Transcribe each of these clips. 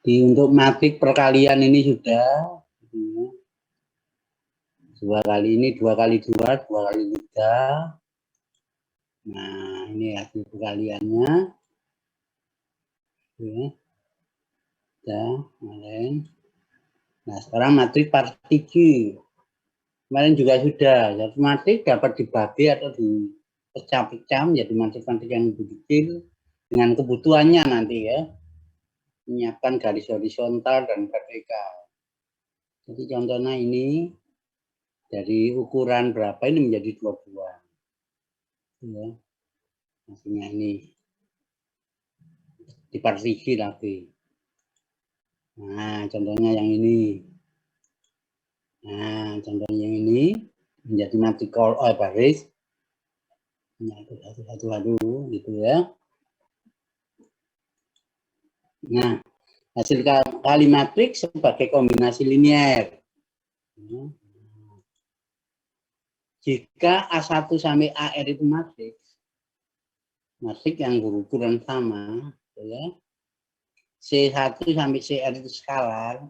Untuk matrik perkalian ini sudah 2 kali ini 2 kali 2, 2 kali 3. Nah, ini hasil perkaliannya. Ya, kemarin. Nah, sekarang matrik partikel. Kemarin juga sudah. Jadi matrik dapat dibagi atau dipecah-pecah menjadi matrik-matrik yang lebih kecil dengan kebutuhannya nanti ya. Menyiapkan garis horizontal dan vertikal. Jadi contohnya ini dari ukuran berapa ini menjadi 22. Ya. Hasilnya ini dipartisi lagi. Nah, contohnya yang ini. Nah, contohnya yang ini menjadi matrik baris. Satu gitu ya. Nah, hasil kali matrik sebagai kombinasi linear. Jika A1 sampai AR itu matrik yang berukuran sama, ya, C1 sampai CR itu skalar,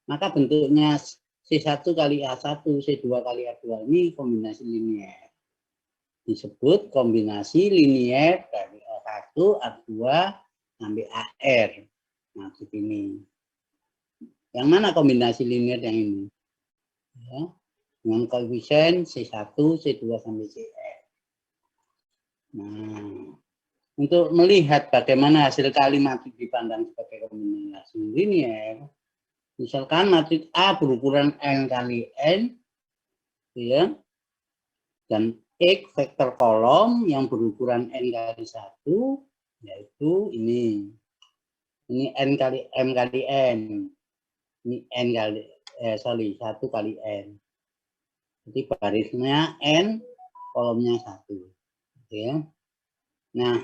maka bentuknya C1 kali A1, C2 kali A2 ini kombinasi linear. Disebut kombinasi linear dari A1, A2 sampai AR. Matrik ini. Yang mana kombinasi linear yang ini? Ya, dengan koefisien C1, C2 sampai CR. Nah, untuk melihat bagaimana hasil kali matrik dipandang sebagai kombinasi linear, misalkan matrik A berukuran N kali N, ya, dan X vektor kolom yang berukuran N kali 1, yaitu ini. Ini N kali M kali N. Ini N kali, 1 kali N. Jadi barisnya N, kolomnya 1. Ya. Nah,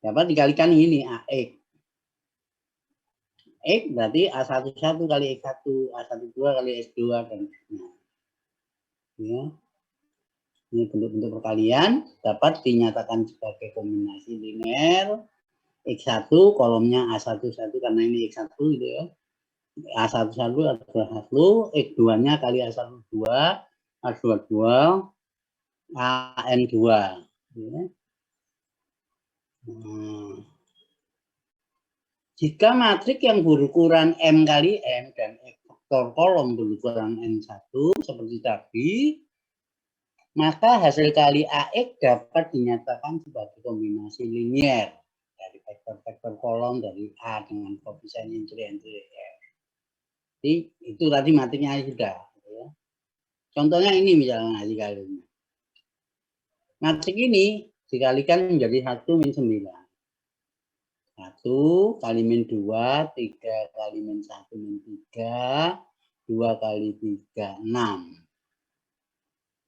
dapat dikalikan ini AX. X berarti A11 kali X1, A12 kali X2, dan seterusnya. Ya. Ini bentuk-bentuk perkalian dapat dinyatakan sebagai kombinasi linear. X1 kolomnya A11 karena ini X1 gitu ya. A11 adalah 1, X2-nya kali A12, A22, AN2. Ya. Jika matrik yang berukuran M kali N dan vektor kolom berukuran N1 seperti tadi, maka hasil kali AX dapat dinyatakan sebagai kombinasi linear dari vektor-vektor kolom dari A dengan koefisien entry R. Jadi itu tadi matriknya sudah. Ya. Contohnya ini misalnya dikalinya. Matrik ini dikalikan menjadi 1 min 9. 1 kali min 2, 3 kali min 1 min 3, 2 kali 3, 6.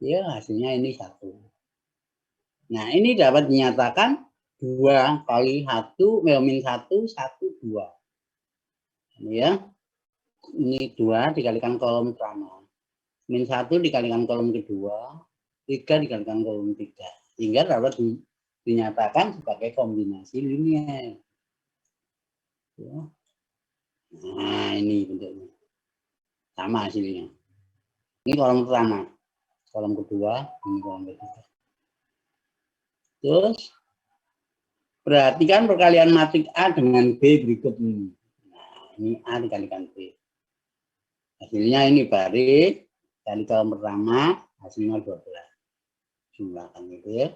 Ya, hasilnya ini 1. Nah, ini dapat dinyatakan 2 kali 1, min 1, 1, 2. Ya. Ini 2 dikalikan kolom pertama. Min 1 dikalikan kolom kedua, 3 dikalikan kolom 3. Sehingga dapat dinyatakan sebagai kombinasi linear. Ya. Nah, ini bentuknya. Sama hasilnya. Ini kolom pertama. Kolom kedua, ini kolom ketiga. Terus, perhatikan perkalian matrik A dengan B berikut ini. Nah, ini A dikalikan B. Hasilnya ini baris, kali kolom pertama, hasilnya 12. Jumlahkan itu ya.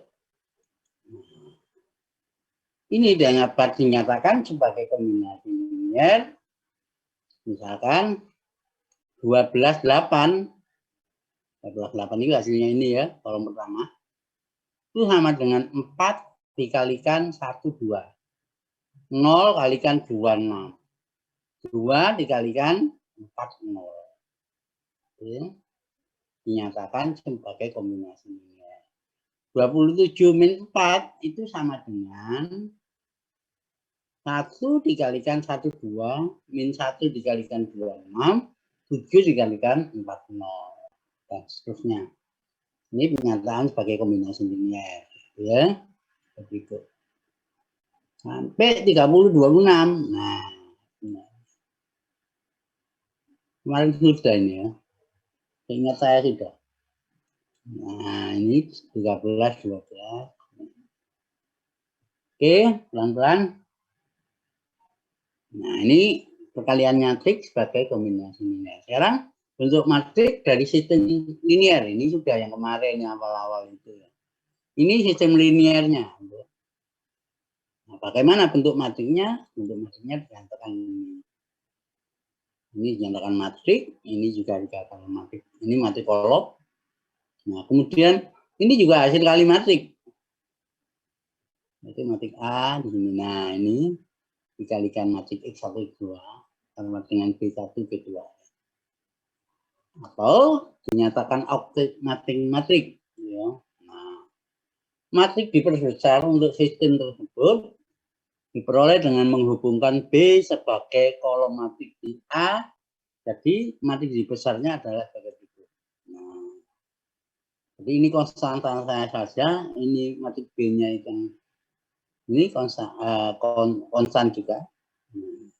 Ini dapat dinyatakan sebagai kombinasi linear. Misalkan 12, 8. 12,8 itu hasilnya ini ya, kolom pertama. Itu sama dengan 4 dikalikan 1, 2. 0 kalikan 2, 6. 2 dikalikan 4, 0. Oke. Dinyatakan sebagai kombinasi linear. 27 min 4 itu sama dengan 1 dikalikan 1, 2, min 1 dikalikan 2, 6, 7 dikalikan 4, 0. Dan seterusnya. Ini pernyataan sebagai kombinasi linear, ya. Begitu. Sampai 30, 26. Nah, Kemarin sudah ini ya. Ingat saya sudah. Nah, ini 13, 12. Oke, pelan-pelan. Nah, ini perkalian matrik sebagai kombinasi linear. Sekarang bentuk matrik dari sistem linear. Ini sudah yang kemarin, yang awal-awal itu. Ini sistem linearnya. Nah, bagaimana bentuk matriknya? Bentuk matriknya dinyatakan ini. Ini dinyatakan matrik, ini juga dikatakan matrik. Ini matrik kolom. Nah, kemudian ini juga hasil kali matrik. Itu matrik A di sini. Nah, ini dikalikan matrik X1, X2 sama dengan B1, B2. Atau dinyatakan oktet matrik. Ya. Nah, matrik diperbesar untuk sistem tersebut diperoleh dengan menghubungkan B sebagai kolom matrik di A. Jadi matrik dibesarnya adalah sebagai berikut. Nah, jadi ini konstanta saya saja. Ini matrik B-nya itu ini konstan juga.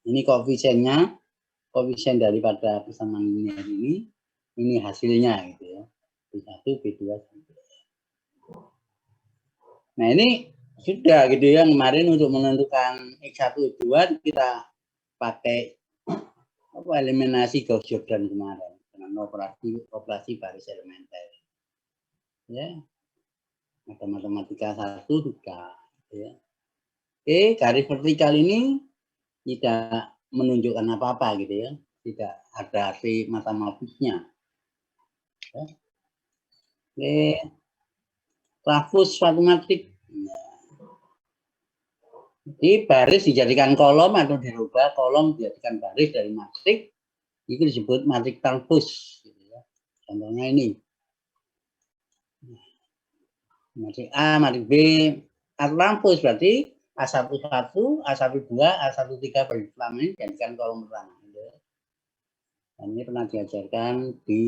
Ini koefisiennya, koefisien daripada persamaan linear ini hasilnya gitu ya. B1, B2. Nah ini sudah gitu ya, kemarin untuk menentukan X1, X2 kita pakai eliminasi Gauss-Jordan kemarin dengan operasi baris elementer. Ya, ada matematika 1 juga. Ya. Oke, garis vertikal ini tidak menunjukkan apa-apa gitu ya, tidak ada arti matematisnya. Ya. Oke, trafus suatu matrik. Jadi baris dijadikan kolom atau dirubah kolom dijadikan baris dari matrik, itu disebut matrik trafus. Gitu ya. Contohnya ini. Matrik A, matrik B, trafus berarti A11, A12, A13 bersama ini dijadikan kolom pertama. Gitu. Dan ini pernah diajarkan di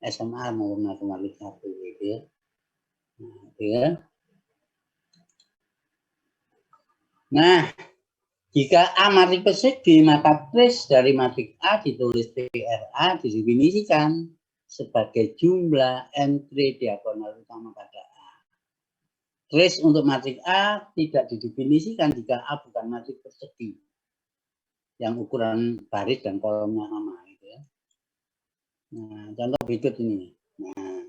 SMA maupun matematik 1 gitu ya. Nah, gitu ya. Nah, jika A matrik persegi, maka trace dari matrik A ditulis TRA didefinisikan sebagai jumlah entry diagonal utama pada A. Trace untuk matrik A tidak didefinisikan jika A bukan matrik persegi yang ukuran baris dan kolomnya sama. Gitu ya. Nah, contoh berikut ini. Nah,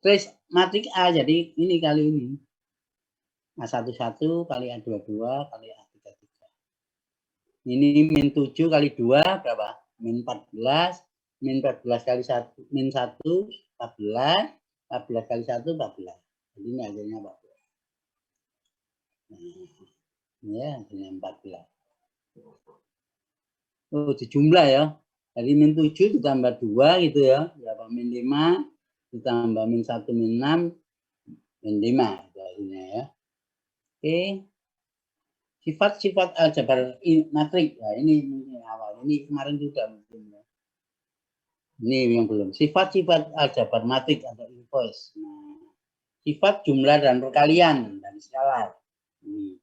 trace matrik A jadi ini kali ini. A11 kali A22 kali A33. Ini min 7 kali 2 berapa? Min 14. Min 14 kali 1, min 1, 14. 14 kali 1, 14. Jadi ini hasilnya 14. Nah, ya, hasilnya 14. Oh, dijumlah ya. Jadi min 7 ditambah 2 gitu ya. Berapa? Min 5 ditambah min 1, min 6, min 5. Itu hasilnya ya. Oke. Sifat-sifat aljabar matrik. Nah, ini awal. Ini kemarin juga mungkin ya. Ini yang belum. Sifat-sifat aljabar matrik atau inverse. Nah, sifat jumlah dan perkalian dari skalar. Ini.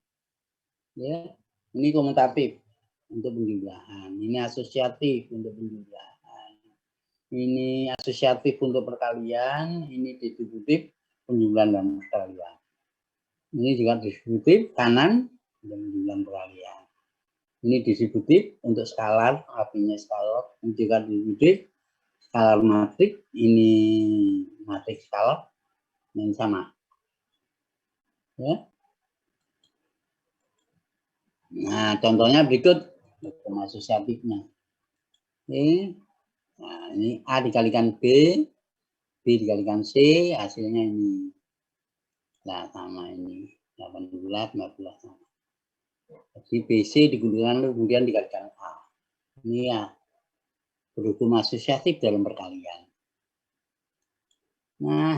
Ya. Ini komutatif untuk penjumlahan. Ini asosiatif untuk penjumlahan. Ini asosiatif untuk perkalian. Ini distributif penjumlahan dan perkalian. Ini juga distributif kanan dan penjumlahan perkalian. Ini distributif untuk skalar, artinya skalar. Ini juga distributif skalar matrik. Ini matrik skalar yang sama. Ya. Nah, contohnya berikut asosiatifnya. Oke. Nah, ini A dikalikan B, B dikalikan C, hasilnya ini. Nah, sama ini. 18, 15 sama. Jadi BC digunakan kemudian dikalikan A. Ini ya berhukum asosiatif dalam perkalian. Nah,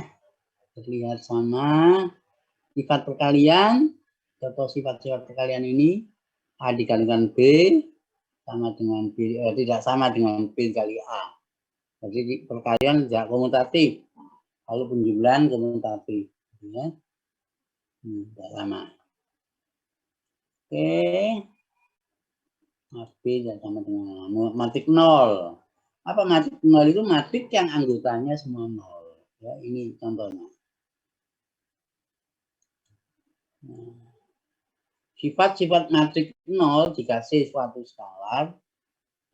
terlihat sama sifat perkalian. Contoh sifat-sifat perkalian ini A dikalikan B sama dengan B, tidak sama dengan B kali A. Jadi perkalian tidak komutatif. Lalu penjumlahan komutatif. Ya. Tidak sama. Oke. B sama dengan matrik 0. Apa matrik 0 itu? Matrik yang anggotanya semua 0. Ya, ini contohnya. Sifat-sifat matrik 0 jika C suatu skalar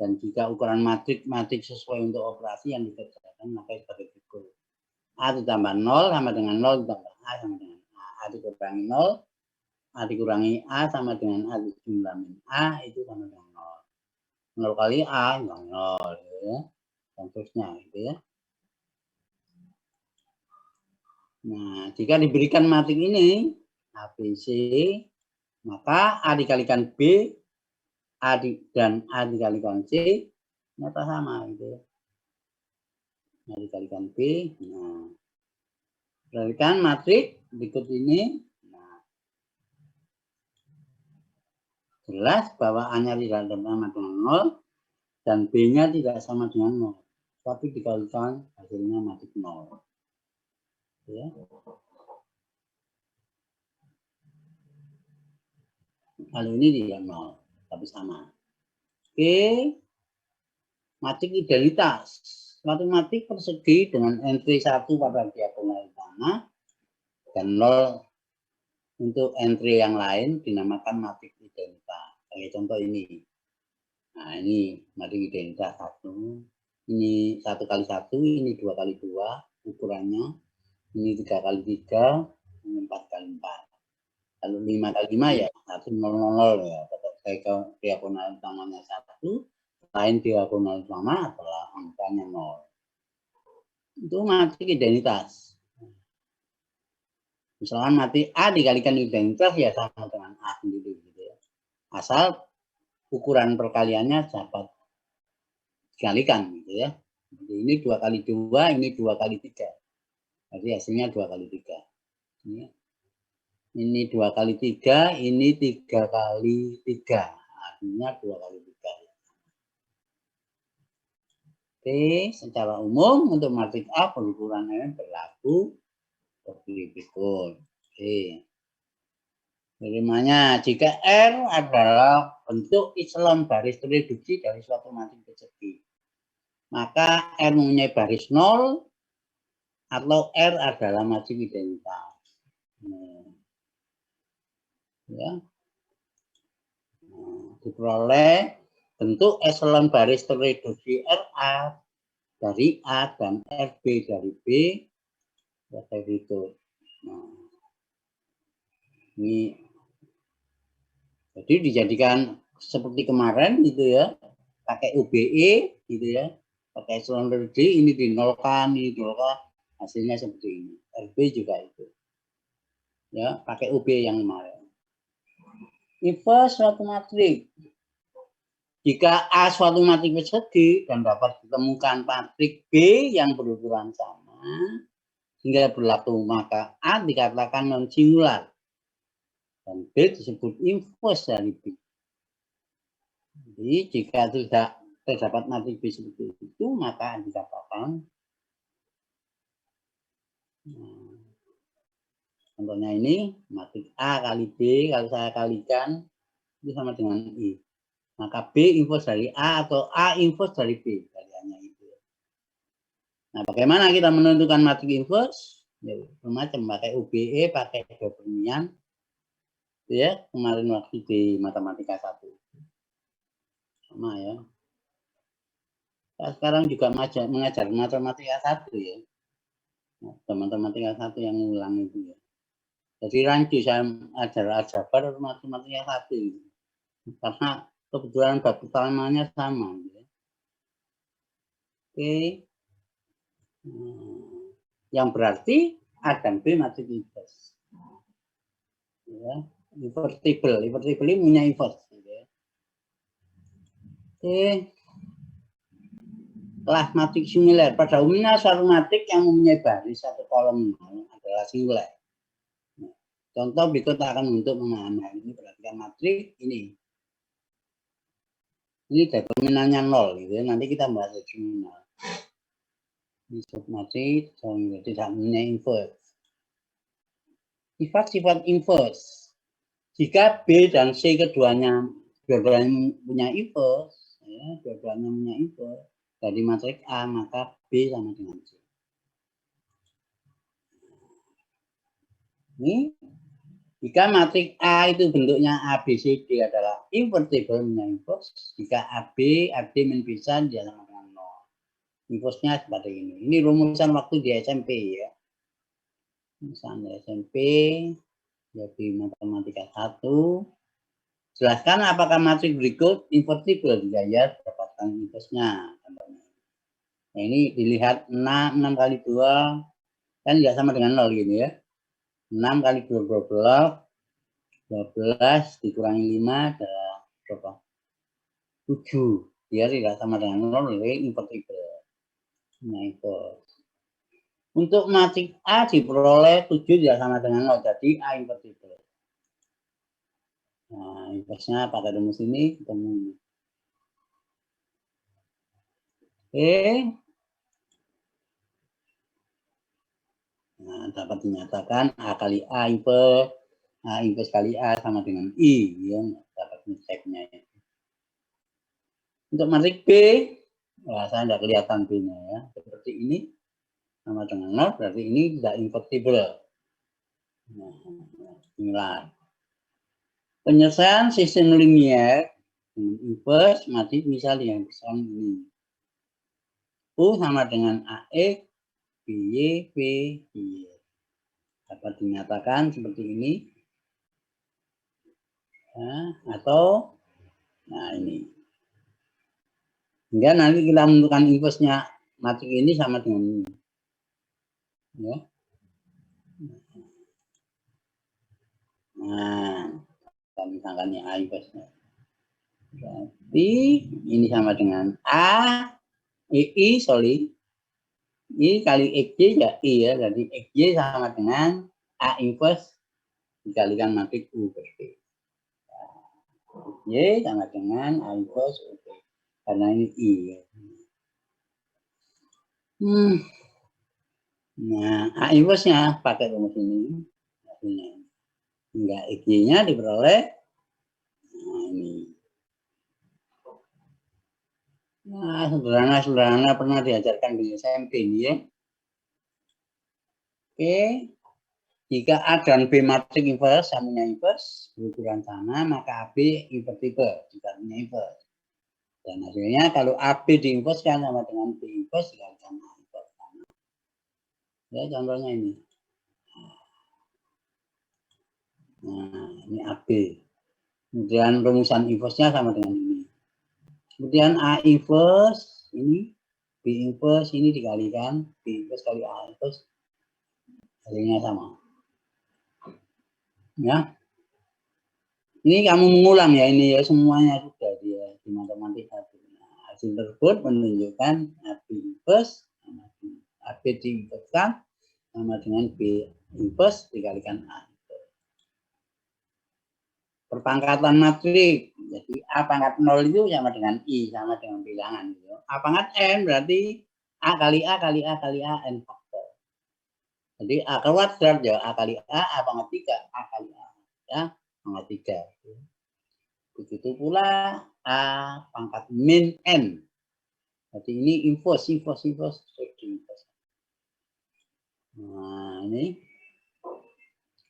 dan jika ukuran matrik sesuai untuk operasi yang dikerjakan maka sebagai berikut. A ditambah 0 sama dengan 0 ditambah A sama dengan A. A dikurangi 0, A dikurangi A sama dengan A dijumlah min A itu sama dengan 0. 0 kali A, 0, ya. Dan terusnya, gitu ya. Nah, jika diberikan matrik ini, ABC, maka A dikalikan B, dan A dikalikan C, nyata sama, gitu ya. A dikalikan B, nah. Perhatikan matrik berikut ini. Nah, jelas bahwa A-nya tidak sama dengan 0, dan B-nya tidak sama dengan 0. Tapi dikalikan hasilnya matrik 0. Ya. Kali ini tidak 0, tapi sama. Oke. Matrik idealitas. Suatu matrik persegi dengan entry 1 pada diagonal utama dan 0 untuk entry yang lain dinamakan matrik identitas. Kayak contoh ini. Nah, ini matrik identitas 1. Ini 1 kali 1, ini 2 kali 2 ukurannya. Ini 3 kali 3, ini 4 kali 4. Kalau 5 kali 5 ya 1 0 0 ya. Kayak diagonal utamanya 1. Lain diagonal utama adalah angkanya 0. Itu matrik identitas. Misalkan matrik A dikalikan identitas ya sama dengan A sendiri gitu ya. Asal ukuran perkaliannya dapat dikalikan gitu ya. Jadi ini 2 kali 2, ini 2 kali 3. Jadi hasilnya 2 kali 3. Ini 2 kali 3, ini 3 kali 3. Artinya 2 kali 3. Oke, secara umum untuk matrik A berukuran M berlaku seperti berikut. Oke. Bagaimana jika R adalah bentuk echelon baris reduksi dari suatu matrik persegi, maka R mempunyai baris 0 atau R adalah matrik identitas. Ya. Diperoleh bentuk echelon baris terreduksi RA dari A dan RB dari B seperti itu. Nah, ini jadi dijadikan seperti kemarin gitu ya, pakai UBE gitu ya, pakai echelon reduksi, ini dinolkan, ini dinolkan, hasilnya seperti ini. RB juga itu. Ya, pakai UBE yang kemarin. Inverse suatu matrik. Jika A suatu matrik persegi dan dapat ditemukan matrik B yang berukuran sama, hingga berlaku maka A dikatakan non singular dan B disebut inverse dari B. Jadi jika tidak terdapat matrik B seperti itu, maka dikatakan contohnya ini matrik A kali B kalau saya kalikan itu sama dengan I. Maka B inverse dari A atau A inverse dari B. Kaliannya itu. Nah, bagaimana kita menentukan matrik inverse? Ya, macam pakai UBE, pakai Gaussian. Ya, kemarin waktu di matematika 1. Sama ya. Saya sekarang juga mengajar matematika 1 ya. Matematika 1 yang ulang itu ya. Jadi rancu saya ajar aljabar matematika 1. Karena kebetulan bab utamanya sama. Ya. Oke. Yang berarti A dan B matrik inverse. Ya, invertible ini punya inverse. Ya. Oke. Setelah matrik singular, pada umumnya suatu matrik yang mempunyai baris atau kolom adalah singular. Nah, contoh berikut akan untuk memahami ini. Perhatikan matrik ini. Ini determinannya 0 gitu ya. Nanti kita bahas determinan. Ini submatrik tidak mempunyai inverse. Sifat-sifat inverse. Jika B dan C keduanya dua-duanya punya inverse, ya, dua-duanya punya inverse dari matriks A, maka B sama dengan C. Ini jika matriks A itu bentuknya A, B, C, D adalah invertible punya inverse, jika AB, AD min bisa dia sama dengan 0. Inverse-nya seperti ini. Ini rumusan waktu di SMP ya. Misalnya SMP, jadi matematika 1. Jelaskan apakah matriks berikut invertible jika ya dapatkan inverse-nya. Nah, ini dilihat 6 kali 2 kan tidak sama dengan 0 gini ya. 6 kali 2 12 dikurangi 5 adalah berapa? 7. Dia tidak sama dengan 0, jadi invertible. Nah, itu. Untuk matriks A diperoleh 7 tidak sama dengan 0, jadi A invertible. Nah, inverse-nya pakai rumus ini ketemu ini. Oke. Nah, dapat dinyatakan A kali A inverse kali A sama dengan I, ya, dapat ngeceknya. Untuk matriks B, nah, saya tidak kelihatan B-nya ya, seperti ini sama dengan 0, berarti ini tidak invertible. Nah, inilah penyelesaian sistem linier dengan inverse matriks misalnya yang besar ini. U sama dengan AX, BY, BY. Dapat dinyatakan seperti ini. Nah, atau, nah ini. Hingga nanti kita menentukan inverse-nya matriks ini sama dengan ini. Ya. Nah, kita misalkan ini A inverse-nya. Berarti ini sama dengan A, I kali XY ya I ya. Jadi XY sama dengan A inverse dikalikan matriks U per P. Y sama dengan A inverse U P. Karena ini I ya. Nah, A inverse-nya pakai rumus ini. Hingga XY-nya diperoleh. Nah, ini. Nah, sederhana pernah diajarkan di SMP ini ya. Oke. Jika A dan B matriks inverse sambungnya inverse, berukuran sama, maka AB invertible jika punya inverse. Dan hasilnya kalau AB diinverskan sama dengan B inverse dikalikan A inverse sama. Ya, contohnya ini. Nah, ini AB. Kemudian rumusan inverse-nya sama dengan ini. Kemudian A inverse ini, B inverse ini dikalikan B inverse kali A inverse, hasilnya sama. Ya, ini kamu mengulang ya ini ya semuanya sudah dia di matematika. Nah, hasil tersebut menunjukkan AB inverse sama AB diinverskan sama dengan B inverse dikalikan A. Perpangkatan matriks, jadi A pangkat 0 itu sama dengan I, sama dengan bilangan. Gitu. A pangkat N berarti A kali A kali A kali A N faktor. Jadi A kuadrat ya A kali A pangkat 3, A kali A. Ya, pangkat 3. Begitu pula A pangkat min N. Jadi ini inverse. Nah, ini.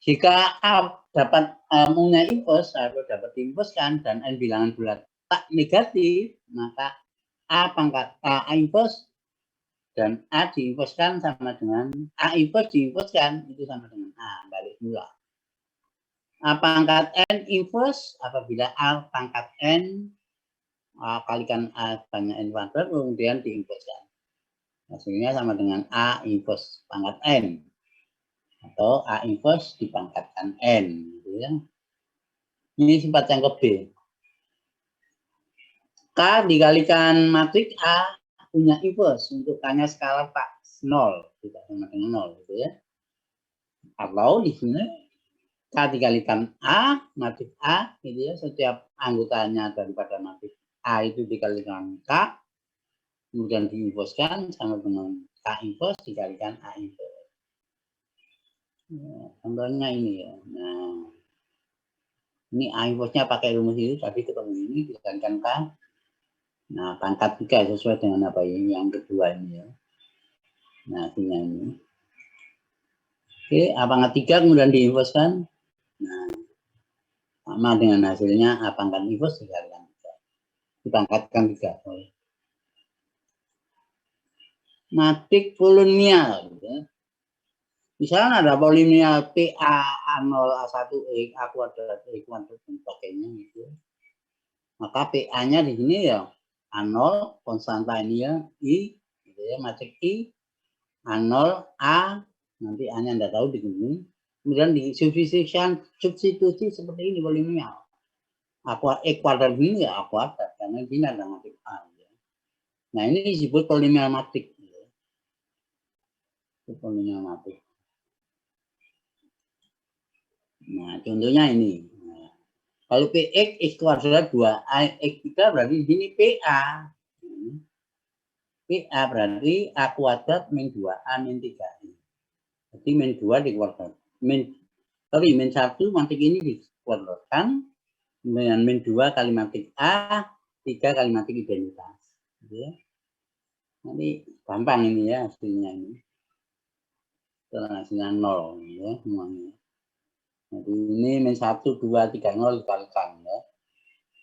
Jika A dapat punya inverse atau dapat inverse kan dan N bilangan bulat tak negatif, maka A pangkat A inverse dan A diinverskan sama dengan A inverse diinverskan itu sama dengan A, balik mula. A pangkat N inverse apabila A pangkat N kalikan A banyak N kuadrat kemudian diinverskan. Hasilnya sama dengan A inverse pangkat N. Atau A inverse dipangkatkan N. Gitu ya. Ini sifat yang ke B. K dikalikan matriks A punya inverse untuk K-nya skalar tak 0. Tidak sama dengan 0. Gitu ya. Atau di sini K dikalikan A, matriks A. Gitu ya. Setiap anggotanya daripada matriks A itu dikalikan K. Kemudian diinverskan sama dengan K inverse dikalikan A inverse. Nah, contohnya ini ya. Nah, Ini inverse-nya pakai rumus itu tadi ketemu ini dikalikan K. Nah, pangkat 3 sesuai dengan apa ini yang kedua ini ya. Nah, hasilnya ini. Oke, pangkat 3 kemudian diinverse-kan. Nah, sama dengan hasilnya pangkat inverse dikalikan 3. Dipangkatkan 3. Matrik polinomial. Gitu. Misalnya ada polinomial PA A0 A1 A kuadrat dan sebagainya gitu. Maka PA-nya di sini ya A0 konstanta ini ya I gitu ya, matrik I A0 A nanti A-nya Anda tahu di sini. Kemudian substitusi seperti ini polinomial. E kuadrat ini ya A kuadrat karena di sini ada matrik A. Ya. Nah, ini disebut polinomial matrik. Ya. Itu polinomial matrik. Nah, contohnya ini. Nah, kalau PX X kuadrat 2A X 3 berarti di sini PA. PA berarti A kuadrat min 2A min 3I. Jadi min 2 dikuadrat. Min 1 matrik ini dikuadratkan dengan min 2 kali matrik A, 3 kali matrik identitas. Ya. Nanti gampang ini ya hasilnya ini. Hasilnya 0 ya semuanya. Jadi ini min 1, 2, 3, 0 dikalikan ya.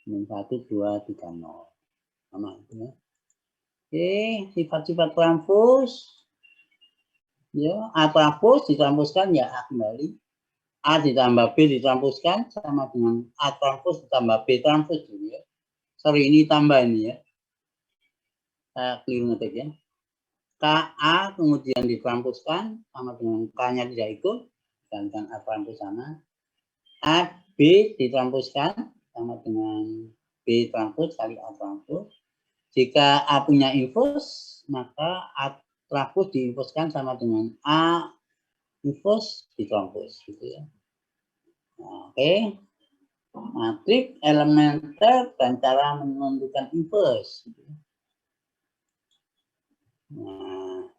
Min 1, 2, 3, 0. Sama itu ya. Oke, sifat-sifat transpos. Ya, A transpos ditranspuskan ya A kembali. A ditambah B ditranspuskan sama dengan A transpos ditambah B transpos gitu ya. Sorry, ini tambah ini ya. Saya keliru ngetik ya. KA kemudian ditranspuskan sama dengan K-nya tidak ikut. Dan A transpos sana. A B ditranspuskan sama dengan B transpos kali A transpos. Jika A punya inverse, maka A transpos diinverskan sama dengan A inverse ditranspos gitu ya. Nah, oke. Matrik elementer dan cara menentukan inverse. Gitu. Nah,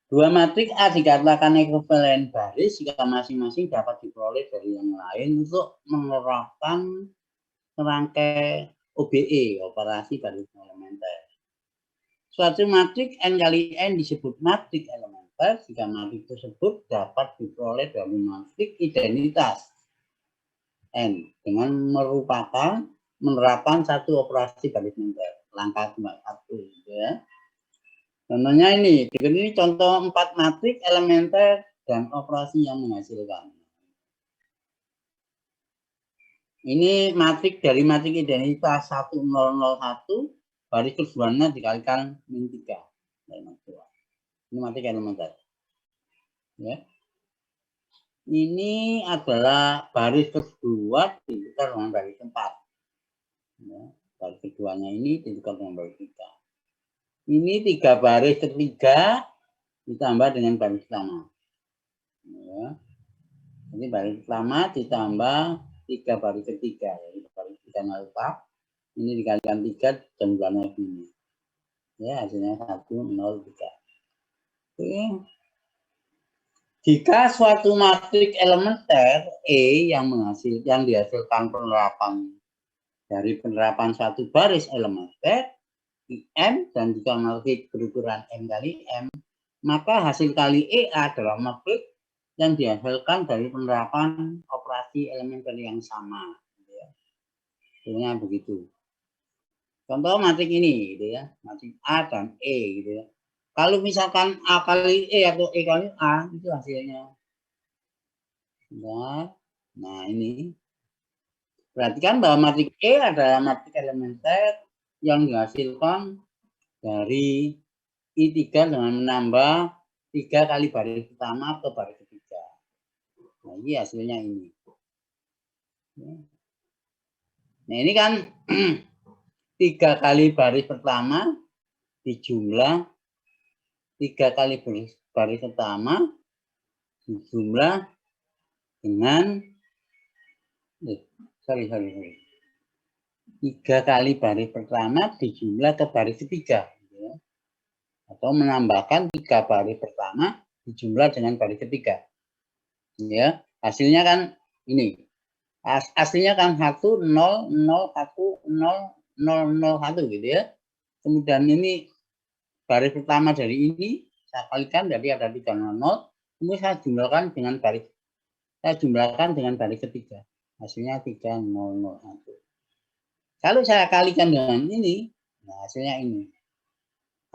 dua matrik A dikatakan ekuivalen baris jika masing-masing dapat diperoleh dari yang lain untuk menerapkan serangkai OBE, operasi baris elementer. Suatu matrik N kali N disebut matrik elementer jika matrik tersebut dapat diperoleh dari matrik identitas N dengan menerapkan satu operasi baris elementer. Langkah 1 ya. Contohnya ini contoh 4 matrik elementer dan operasi yang menghasilkan. Ini matrik dari matrik identitas 1001, baris keduanya dikalikan min 3. Ini matrik elementer. Ya. Ini adalah baris kedua ditukar dengan baris 4. Ya. Baris keduanya ini ditukar dengan baris 3. Ini 3 baris ketiga ditambah dengan baris pertama. Ya. Ini baris pertama ditambah 3 baris ketiga. Jadi baris 3 alfa. Ini dikalikan 3 jumlahnya ini. Ya, hasilnya 103. Oke. Jika suatu matrik elementer E yang dihasilkan penerapan dari penerapan suatu baris elementer M dan juga matrik berukuran M kali M, maka hasil kali E adalah matrik yang dihasilkan dari penerapan operasi elementer yang sama. Contohnya begitu. Contoh matrik ini, gitu ya, matrik A dan E, gitu ya. Kalau misalkan A kali E atau E kali A, itu hasilnya. Nah, ini. Perhatikan bahwa matrik E adalah matrik elementer yang dihasilkan dari I3 dengan menambah 3 kali baris pertama ke baris ketiga. Nah, ini hasilnya ini. Nah, ini kan 3 kali baris pertama dijumlah 3 kali baris pertama dijumlah dengan 3 kali baris pertama dijumlah ke baris ketiga. Atau menambahkan 3 baris pertama dijumlah dengan baris ketiga. Ya, hasilnya kan ini. Aslinya kan 1, 0, 0, 1, 0, 0, 0, 1 gitu ya. Kemudian ini baris pertama dari ini saya kalikan, jadi ada 3, 0, 0. Kemudian saya jumlahkan dengan baris ketiga. Hasilnya 3, 0, 0, 1. Kalau saya kalikan dengan ini, nah hasilnya ini.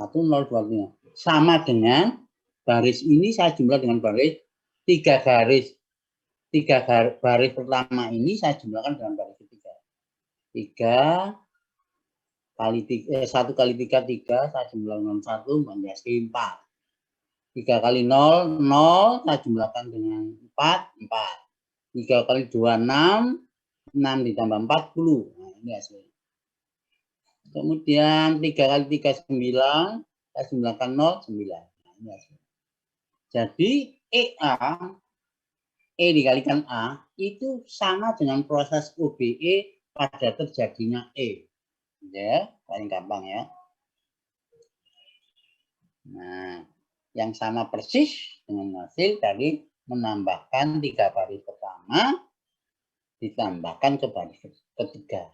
1, 0, 2, 3. Sama dengan baris ini saya jumlah dengan baris 3 garis. 3 baris pertama ini saya jumlahkan dengan baris ketiga. 3 kali 1 kali 3, 3, saya jumlahkan dengan 1, menjadi 4. 3 kali 0, 0, saya jumlahkan dengan 4, 4. 3 kali 2, 6, 6 ditambah 40. Nah, ini hasilnya. Kemudian 3 kali 3, 9, saya jumlahkan 0, 9. Nah, ini hasilnya. Jadi, E dikalikan A, itu sama dengan proses OBE pada terjadinya E. Ya, paling gampang ya. Nah, yang sama persis dengan hasil tadi menambahkan 3 baris pertama ditambahkan ke baris ketiga.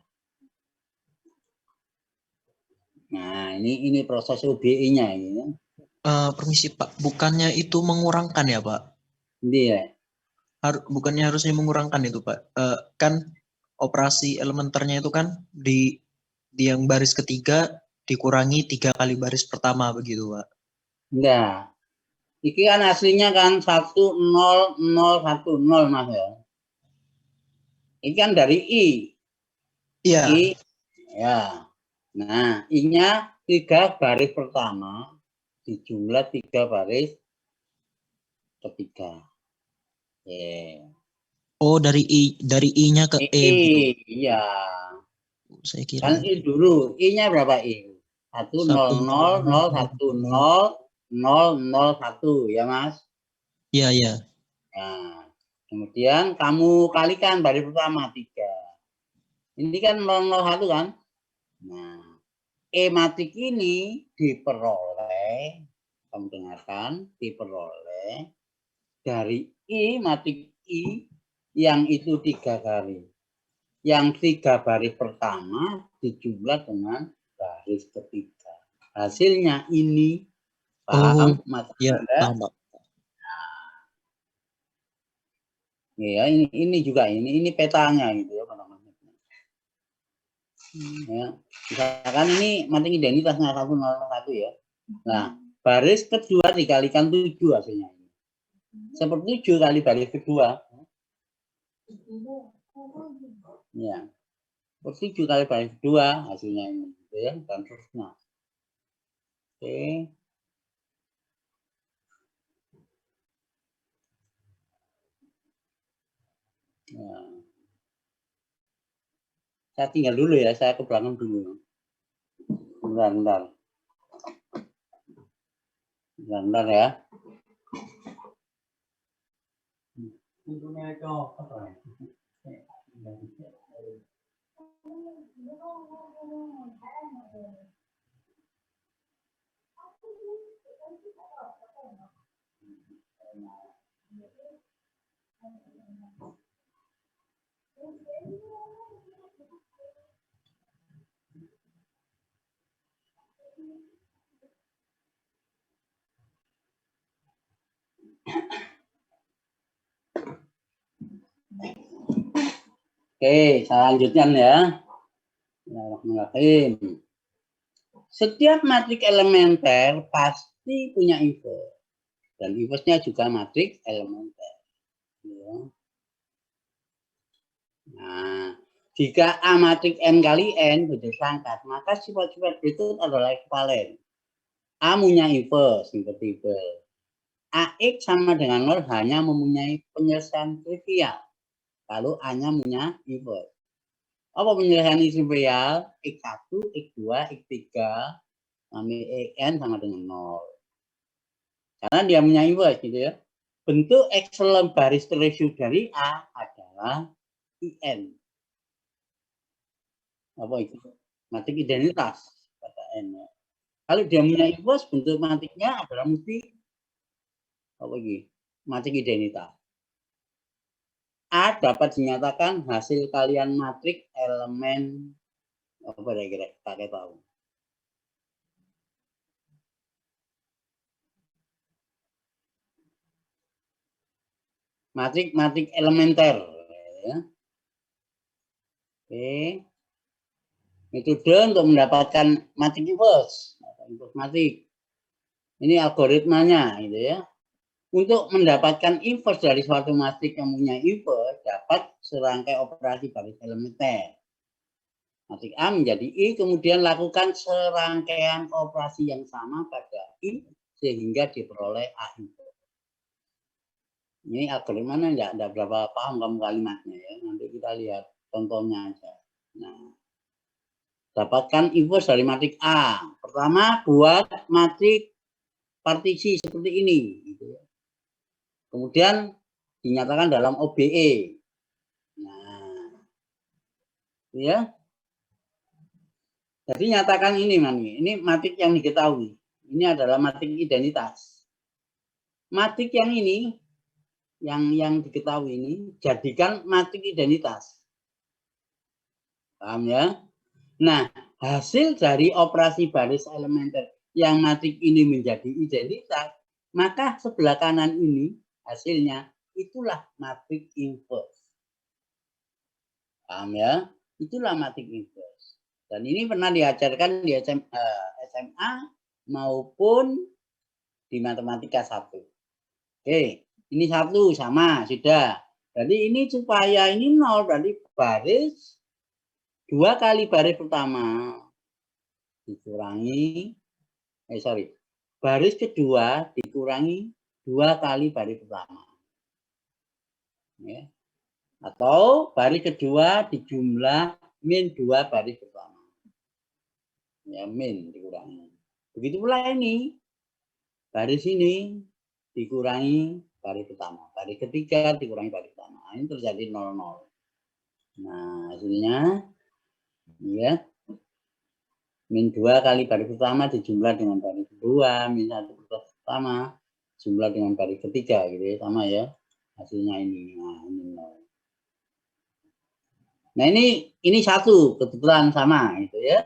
Nah, ini proses OBE-nya ini. Permisi Pak, bukannya itu mengurangkan ya Pak? Iya. Bukannya harusnya mengurangkan itu Pak? Kan operasi elementernya itu kan di yang baris ketiga dikurangi 3 kali baris pertama begitu Pak? Enggak. Ini kan aslinya kan 1, 0, 0, 1, 0 Mas ya. Ini kan dari I. Iya. I, ya. Nah, I-nya 3 baris pertama dijumlah 3 baris ketiga. Yeah. Oh, dari I-nya ke E begitu. Iya. Saya kira Kan I dulu. I-nya berapa I? 1, 0, 0, 0, 1, 0, 0, 0, 1. Ya, Mas? Iya, iya. Nah, kemudian kamu kalikan baris pertama 3. Ini kan 0, 0, 1 kan? Nah, E matik ini diperoleh, kamu dengarkan, diperoleh dari I matik I yang itu 3 garis. Yang 3 baris pertama dijumlah dengan baris ketiga. Hasilnya ini, paham? Ya, paham Pak. Ya, ini juga ini petanya gitu ya, namanya. Ya, misalkan ini matik identitasnya 1, 0, 1 ya. Nah, baris kedua dikalikan 7 hasilnya. Sepertujuh kali baris kedua. Ya. Sepertujuh kali baris kedua hasilnya ini. Gitu ya, dan seterusnya. Oke. Ya. Saya tinggal dulu ya, saya ke belakang dulu. Bentar. Bentar ya. Oke, saya lanjutkan ya. Bismillahirrahmanirrahim. Setiap matrik elementer pasti punya inverse. Dan inverse-nya juga matrik elementer. Ya. Nah, jika A matrik N kali N berjangkat, maka sifat-sifat berikut adalah ekivalen. A punya inverse, invertible. AX sama dengan 0 hanya mempunyai penyelesaian trivial. Kalau A-nya punya inverse. Apa penyelesaian trivial? X1, X2, X3, sampai N sama dengan 0. Karena dia punya inverse gitu ya. Bentuk ekselon baris teresiu dari A adalah IN. Apa itu? Matrik identitas kata N. Kalau dia punya inverse, bentuk matriknya adalah mesti apa ini? Matrik identitas. A dapat dinyatakan hasil kalian matriks elemen apa kira-kira pakai tahu. Matrik elementer. Ya. Oke. Metode untuk mendapatkan matrik inverse. Matrik. Ini algoritmanya, gitu ya. Untuk mendapatkan inverse dari suatu matrik yang punya inverse, dapat serangkai operasi baris elementer. Matrik A menjadi I, kemudian lakukan serangkaian operasi yang sama pada I, sehingga diperoleh A inverse. Ini algoritmanya enggak berapa paham kamu kalimatnya ya. Nanti kita lihat contohnya aja. Nah, dapatkan inverse dari matrik A. Pertama, buat matrik partisi seperti ini. Kemudian dinyatakan dalam OBE. Nah, ya. Jadi nyatakan ini, Mami. Ini matrik yang diketahui. Ini adalah matrik identitas. Matrik yang ini, yang diketahui ini, jadikan matrik identitas. Paham ya? Nah, hasil dari operasi baris elementer yang matrik ini menjadi identitas, maka sebelah kanan ini hasilnya itulah matrik inverse. Paham ya? Itulah matrik inverse. Dan ini pernah diajarkan di SMA maupun di matematika 1. Oke, ini 1 sama, sudah. Jadi ini supaya ini 0, berarti baris 2 kali baris pertama dikurangi, baris kedua dikurangi 2 kali baris pertama. Ya. Atau baris kedua dijumlah min 2 baris pertama. Ya, min dikurangi. Begitu pula ini. Baris ini dikurangi baris pertama. Baris ketiga dikurangi baris pertama. Ini terjadi 0,0. Nah, hasilnya ya min 2 kali baris pertama dijumlah dengan baris kedua, min 1 baris pertama jumlah dengan baris ketiga gitu ya, sama ya. Hasilnya ini. Nah, ini 0. Nah, ini 1 kebetulan sama gitu ya.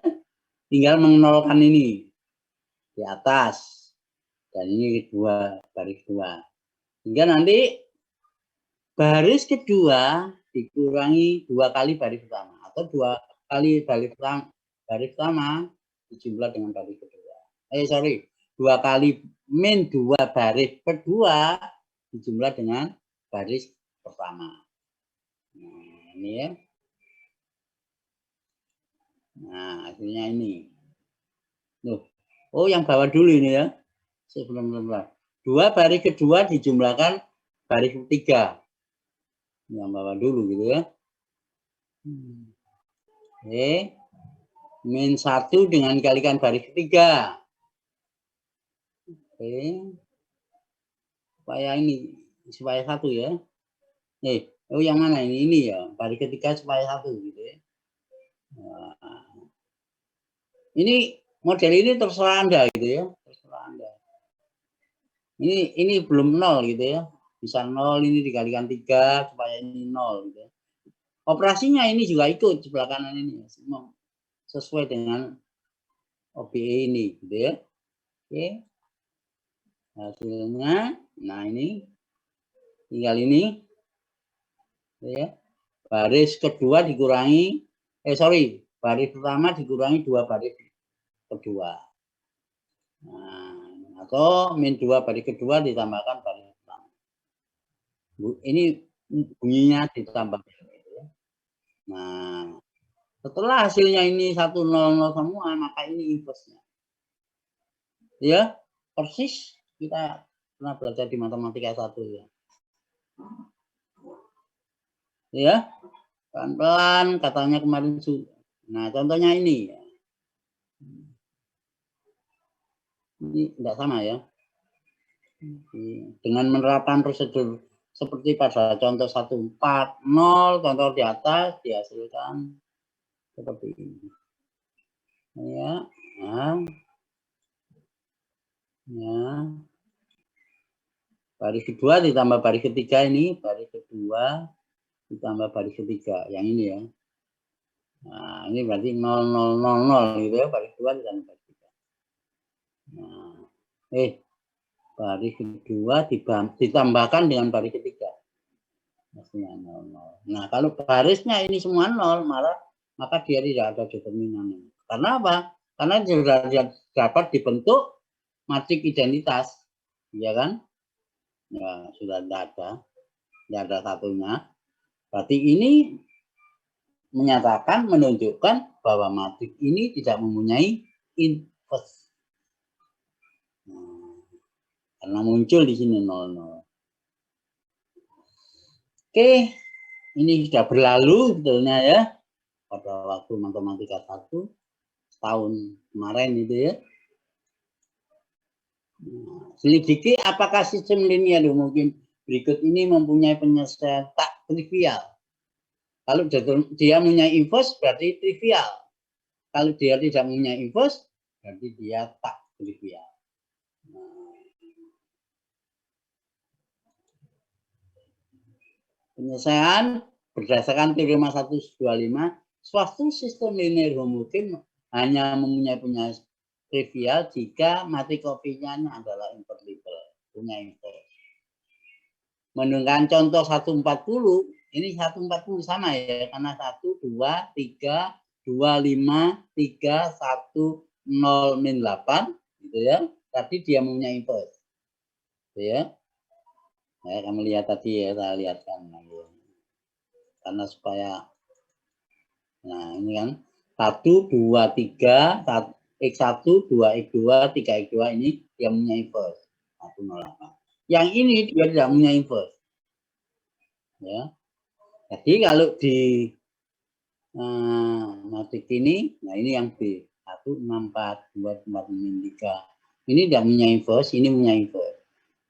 Tinggal menolkan ini di atas. Dan ini kedua, baris kedua. Hingga nanti baris kedua dikurangi 2 kali baris pertama atau 2 kali baris pertama dijumlah dengan baris kedua. 2 kali min 2 baris kedua dijumlah dengan baris pertama. Nah, ini ya. Nah, hasilnya ini. Loh. Oh, yang bawah dulu ini ya. Sebelum 2 baris kedua dijumlahkan baris ketiga. Yang bawah dulu gitu ya. Oke. Min 1 dengan dikalikan baris ketiga. Oke. Supaya 1 ya. Oh yang mana ini ya. Baris ketiga supaya 1 gitu ya. Nah. Ini model ini terserah Anda gitu ya. Terserah Anda. Ini belum 0 gitu ya. Bisa 0 ini dikalikan 3 supaya ini 0 gitu ya. Operasinya ini juga ikut sebelah kanan ini sesuai dengan OBE ini gitu ya. Oke. Hasilnya nah ini tinggal ini ya. Baris kedua dikurangi baris pertama dikurangi 2 baris kedua. Nah, atau min 2 baris kedua ditambahkan baris pertama. Ini bunyinya ditambah. Nah, setelah hasilnya ini 100 semua, maka ini inverse-nya. Ya, persis kita pernah belajar di matematika 1 ya. Ya, pelan-pelan katanya kemarin sudah. Nah, contohnya ini. Ini tidak sama ya. Dengan menerapkan prosedur seperti pada contoh 140, contoh di atas dihasilkan seperti ini. Ya, baris kedua ditambah baris ketiga ini, baris kedua ditambah baris ketiga, yang ini ya. Nah, ini berarti 0000 gitu ya, baris 2 ditambah baris 3. Nah, baris kedua ditambahkan dengan baris ketiga. Maksudnya 00. Nah, kalau barisnya ini semua 0, maka dia tidak ada determinan. Karena apa? Karena sudah dapat dibentuk matrik identitas, ya kan? Ya, sudah tidak ada satunya. Berarti ini menyatakan, menunjukkan bahwa matrik ini tidak mempunyai inverse. Nah, karena muncul di sini 00. Oke, ini sudah berlalu sebetulnya ya, pada waktu matematika 1 tahun kemarin itu ya. Nah, selidiki apakah sistem linear mungkin berikut ini mempunyai penyelesaian tak trivial. Kalau dia mempunyai inverse berarti trivial. Kalau dia tidak mempunyai inverse berarti dia tak trivial. Penyelesaian berdasarkan teorema 125, suatu sistem linear homogen hanya mempunyai trivial jika matrik koefisiennya adalah invertible, punya inverse. Menunjukkan contoh 140, ini 140 sama ya, karena 1, 2, 3, 2, 5, 3, 1, 0, min 8, gitu ya. Tadi dia mempunyai inverse. Gitu ya. Nah, kamu lihat tadi ya, saya lihatkan lagi. Karena supaya, nah ini kan 1, 2, 3, X1, 2, X2, 3, X2 ini dia punya inverse 108. Yang ini dia tidak punya inverse. Ya. Jadi kalau di matrik ini, nah ini yang B 1, 6, 4, 2, 4, 3. Ini tidak punya inverse, ini punya inverse.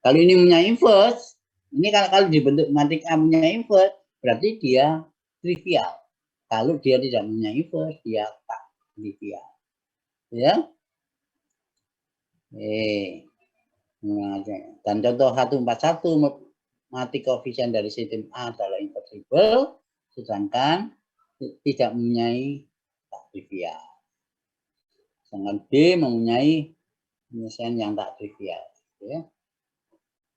Kalau ini punya inverse, ini kalau dibentuk matrik A punya inverse, berarti dia trivial. Kalau dia tidak punya inverse, dia tak trivial. Ya. Dan contoh 141, matrik koefisien dari sistem A adalah invertible, sedangkan tidak mempunyai tak trivial. Sedangkan B mempunyai penyelesaian yang tak trivial. Ya.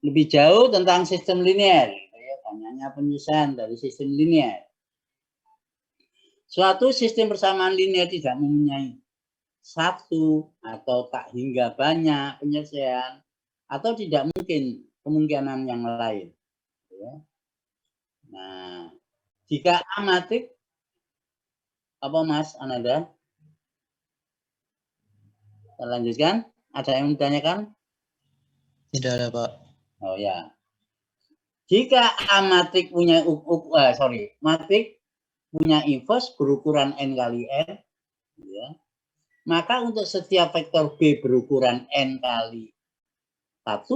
Lebih jauh tentang sistem linear, ya, banyaknya penyelesaian dari sistem linear. Suatu sistem persamaan linear tidak mempunyai satu atau tak hingga banyak penyelesaian, atau tidak mungkin kemungkinan yang lain. Ya. Nah, jika A matrik, apa Mas Ananda? Kita lanjutkan. Ada yang ditanyakan? Tidak ada, Pak. Oh ya. Jika A matrik punya matrik punya inverse berukuran n kali n, ya, maka untuk setiap vektor B berukuran n kali 1,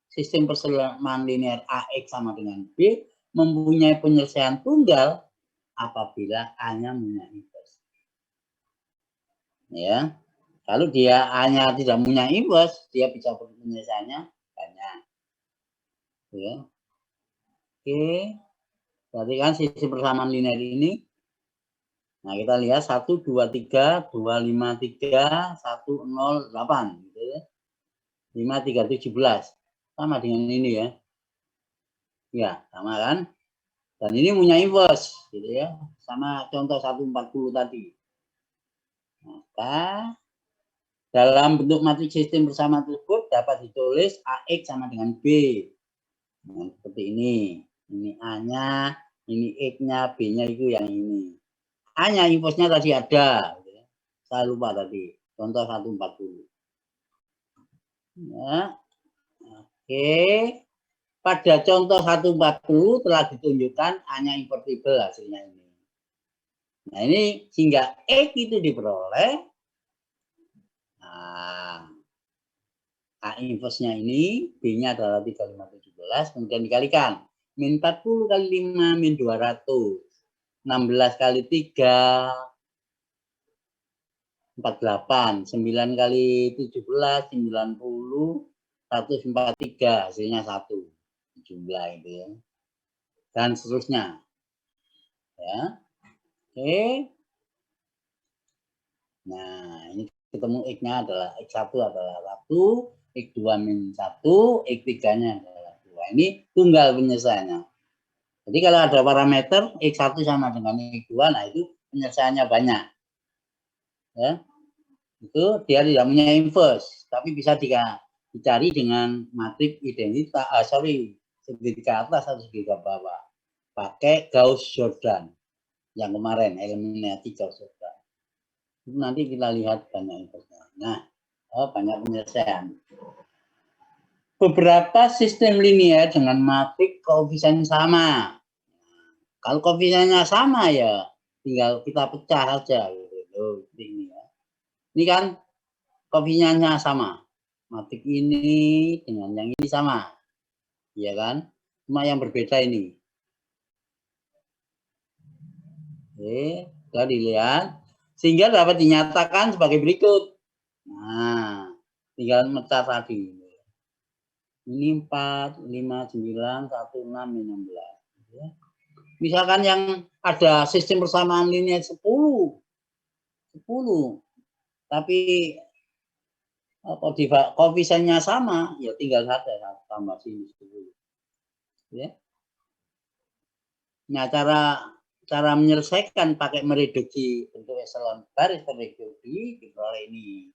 sistem persamaan linear AX sama dengan B mempunyai penyelesaian tunggal apabila A-nya punya inverse. Ya, kalau dia A-nya tidak punya inverse, dia bisa penyelesaiannya banyak. Ya. Oke. Berarti kan sistem persamaan linear ini, nah kita lihat 1, 2, 3, 2, 5, 3, 1, 0, 8. Gitu ya. 5, 3, 17. Sama dengan ini ya. Ya, sama kan? Dan ini punya inverse. Gitu ya. Sama contoh 140 tadi. Maka dalam bentuk matrik sistem persamaan tersebut dapat ditulis AX sama dengan B. Nah, seperti ini. Ini A-nya, ini X-nya, B-nya itu yang ini. A-nya inverse-nya tadi ada. Saya lupa tadi. Contoh 140. Ya. Oke. Pada contoh 140 telah ditunjukkan A-nya invertible hasilnya ini. Nah, ini sehingga X itu diperoleh. Nah, A inverse-nya ini, B-nya adalah 3517, kemudian dikalikan. Min 40 kali 5, min 200. 16 kali 3, 48. 9 kali 17, 90. 143, hasilnya 1. Jumlah itu ya. Dan seterusnya. Ya. Oke. Nah, ini ketemu X-nya adalah X1 adalah 1, X2 min 1, X3-nya adalah 2. Ini tunggal penyelesaiannya. Jadi kalau ada parameter X1 sama dengan X2, nah itu penyelesaiannya banyak. Ya. Itu dia tidak punya inverse, tapi bisa dicari dengan matriks identitas, segi ke atas atau segi ke bawah. Pakai Gauss-Jordan yang kemarin, eliminasi Gauss-Jordan. Itu nanti kita lihat banyak inverse-nya. Nah, banyak penyelesaian. Beberapa sistem linear dengan matriks koefisien sama. Kalau koefisiennya sama ya tinggal kita pecah aja gitu. Ini ya. Ini kan koefisiennya sama. Matrik ini dengan yang ini sama. Iya kan? Cuma yang berbeda ini. Oke, sudah dilihat. Sehingga dapat dinyatakan sebagai berikut. Nah, tinggal mecah tadi. Ini 4, 5, 9, 1, 6, 16. Ya. Misalkan yang ada sistem persamaan linear 10. Tapi koefisiennya sama, ya tinggal saja tambah sini 10. Ya. Nah, cara menyelesaikan pakai mereduksi bentuk echelon baris terreduksi diperoleh ini.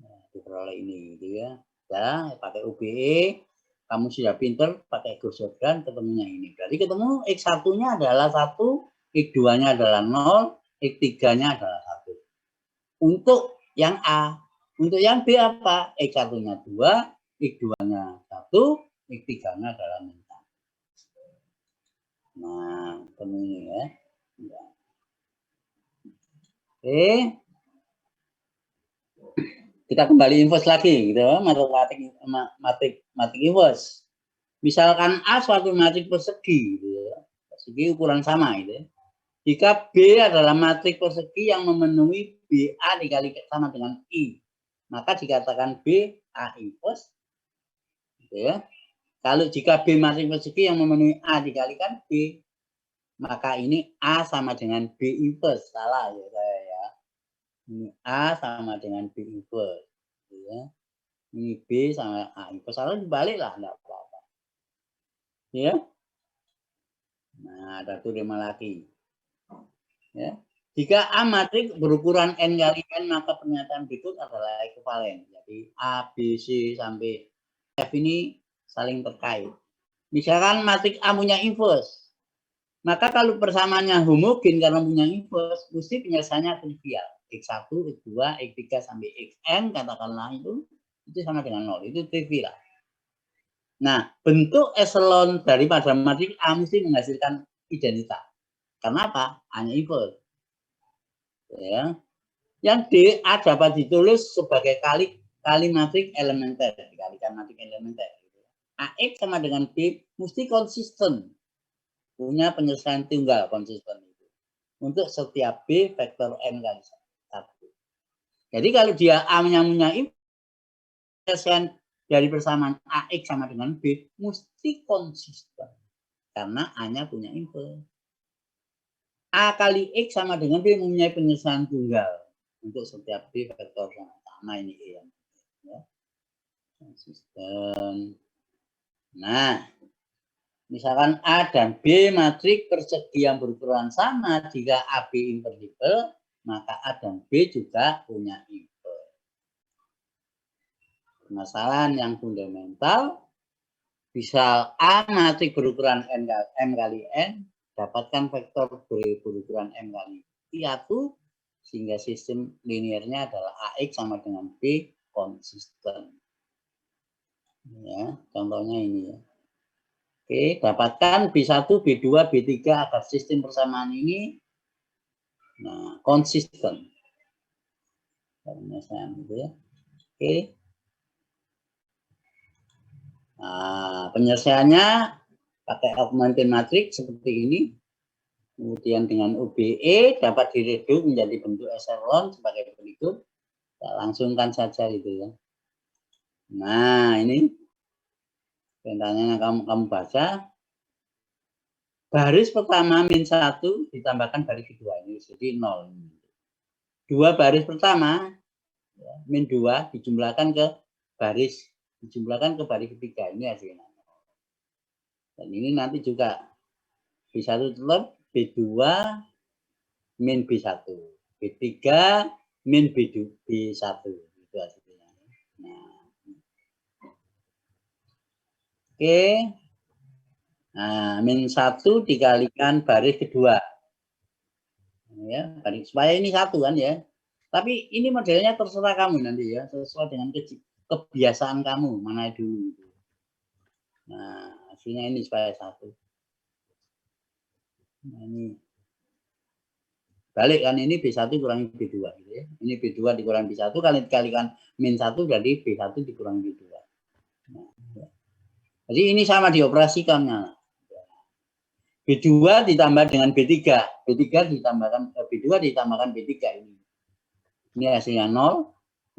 Nah, diperoleh ini gitu ya. Ya, pakai UBE, kamu sudah pinter pakai Gauss-Jordan ketemunya ini. Berarti ketemu X1-nya adalah 1, X2-nya adalah 0, X3-nya adalah 1. Untuk yang A. Untuk yang B apa? X1-nya 2, X2-nya 1, X3-nya adalah 0. Nah, ini ya. Oke. Kita kembali inverse lagi gitu, matematik inverse. Misalkan A suatu matrik persegi gitu ya. Persegi ukuran sama gitu ya. Jika B adalah matrik persegi yang memenuhi BA dikali sama dengan I, maka dikatakan B A inverse gitu ya. Kalau jika B matrik persegi yang memenuhi A dikalikan B, maka ini A sama dengan B inverse. Salah ya saya ya. Ini A sama dengan B inverse. Ya. Ini B sama A inverse. Salah dibalik lah, enggak apa-apa. Ya. Nah, ada teorema lagi. Ya. Jika A matrik berukuran N kali N, maka pernyataan berikut adalah ekuivalen. Jadi A, B, C sampai F ini saling terkait. Misalkan matrik A punya inverse, maka kalau persamaannya homogen karena punya inverse, mesti penyelesaiannya trivial. X1, X2, X3 sampai Xn, katakanlah itu sama dengan 0. Itu trivial. Nah, bentuk echelon daripada matrik A mesti menghasilkan identitas. Karena apa? Hanya inverse. Ya. Yang D A dapat ditulis sebagai kali matrik elementer. Dikalikan matrik elementer. AX sama dengan B mesti konsisten, punya penyelesaian tunggal konsisten itu untuk setiap B vektor N kali 1. Jadi kalau dia A punya penyelesaian dari persamaan AX sama dengan B mesti konsisten karena A-nya punya inverse. A kali X sama dengan B mempunyai penyelesaian tunggal untuk setiap B vektor yang sama ini E. Ya. Konsisten. Nah, misalkan A dan B matrik persegi yang berukuran sama, jika AB inversible, maka A dan B juga punya inverse. Permasalahan yang fundamental, bisa A matrik berukuran M kali N, dapatkan vektor berukuran M kali I1, sehingga sistem linearnya adalah AX sama dengan B konsisten. Ya, contohnya ini ya. Oke, dapatkan B1, B2, B3 agar sistem persamaan ini konsisten. Gitu ya. Oke. Nah, penyelesaiannya pakai augmented matrix seperti ini. Kemudian dengan UBE dapat direduk menjadi bentuk echelon sebagai berikut. Kita langsungkan saja gitu ya. Nah, ini pertanyaannya kamu baca. baris pertama min 1 ditambahkan baris kedua ini jadi 0. 2 baris pertama ya, min 2 dijumlahkan ke baris ketiga ini hasilnya. Dan ini nanti juga B1 tetap B2 min B1. B3 min B1 itu hasilnya. Nah. Oke. Nah, min 1 dikalikan baris kedua. Ya, baris supaya ini satu kan ya. Tapi ini modelnya terserah kamu nanti ya, sesuai dengan kebiasaan kamu mana dulu. Nah, hasilnya ini supaya satu. Nah, ini balik kan ini B1 kurangi B2 gitu ya. Ini B2 dikurangi B1 kali dikalikan min 1 berarti B1 dikurangi B2. Nah, ya. Jadi ini sama dioperasikannya. B2 ditambah dengan B3. B2 ditambahkan B3 ini. Ini hasilnya 0,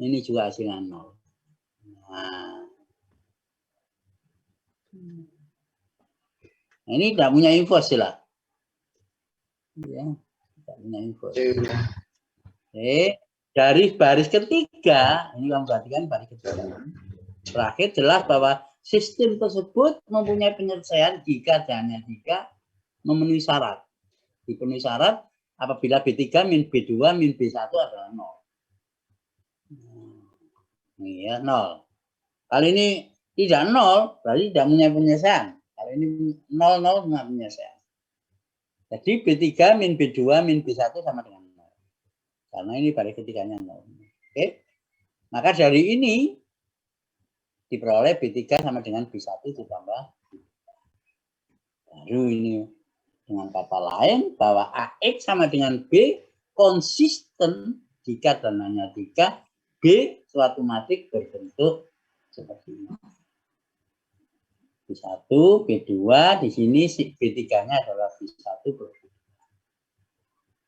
ini juga hasilnya 0. Nah, ini tidak punya inverse lah. Ya, tidak punya inverse. Dari baris ketiga, ini kamu perhatikan baris ketiga. Terakhir jelas bahwa sistem tersebut mempunyai penyelesaian jika dan hanya jika memenuhi syarat. Dipenuhi syarat apabila B3 min B2 min B1 adalah 0. Ini ya 0. Kali ini tidak 0, berarti tidak punya penyelesaian. Kalau ini 0 punya penyelesaian. Jadi B3 min B2 min B1 sama dengan 0. Karena ini baris ketiganya 0. Oke. Maka dari ini diperoleh B3 sama dengan B1 ditambah. Baru ini dengan kata lain bahwa AX sama dengan B konsisten jika dan hanya jika B suatu matrik berbentuk seperti ini. B1, B2, di sini B3-nya adalah B1 per B2.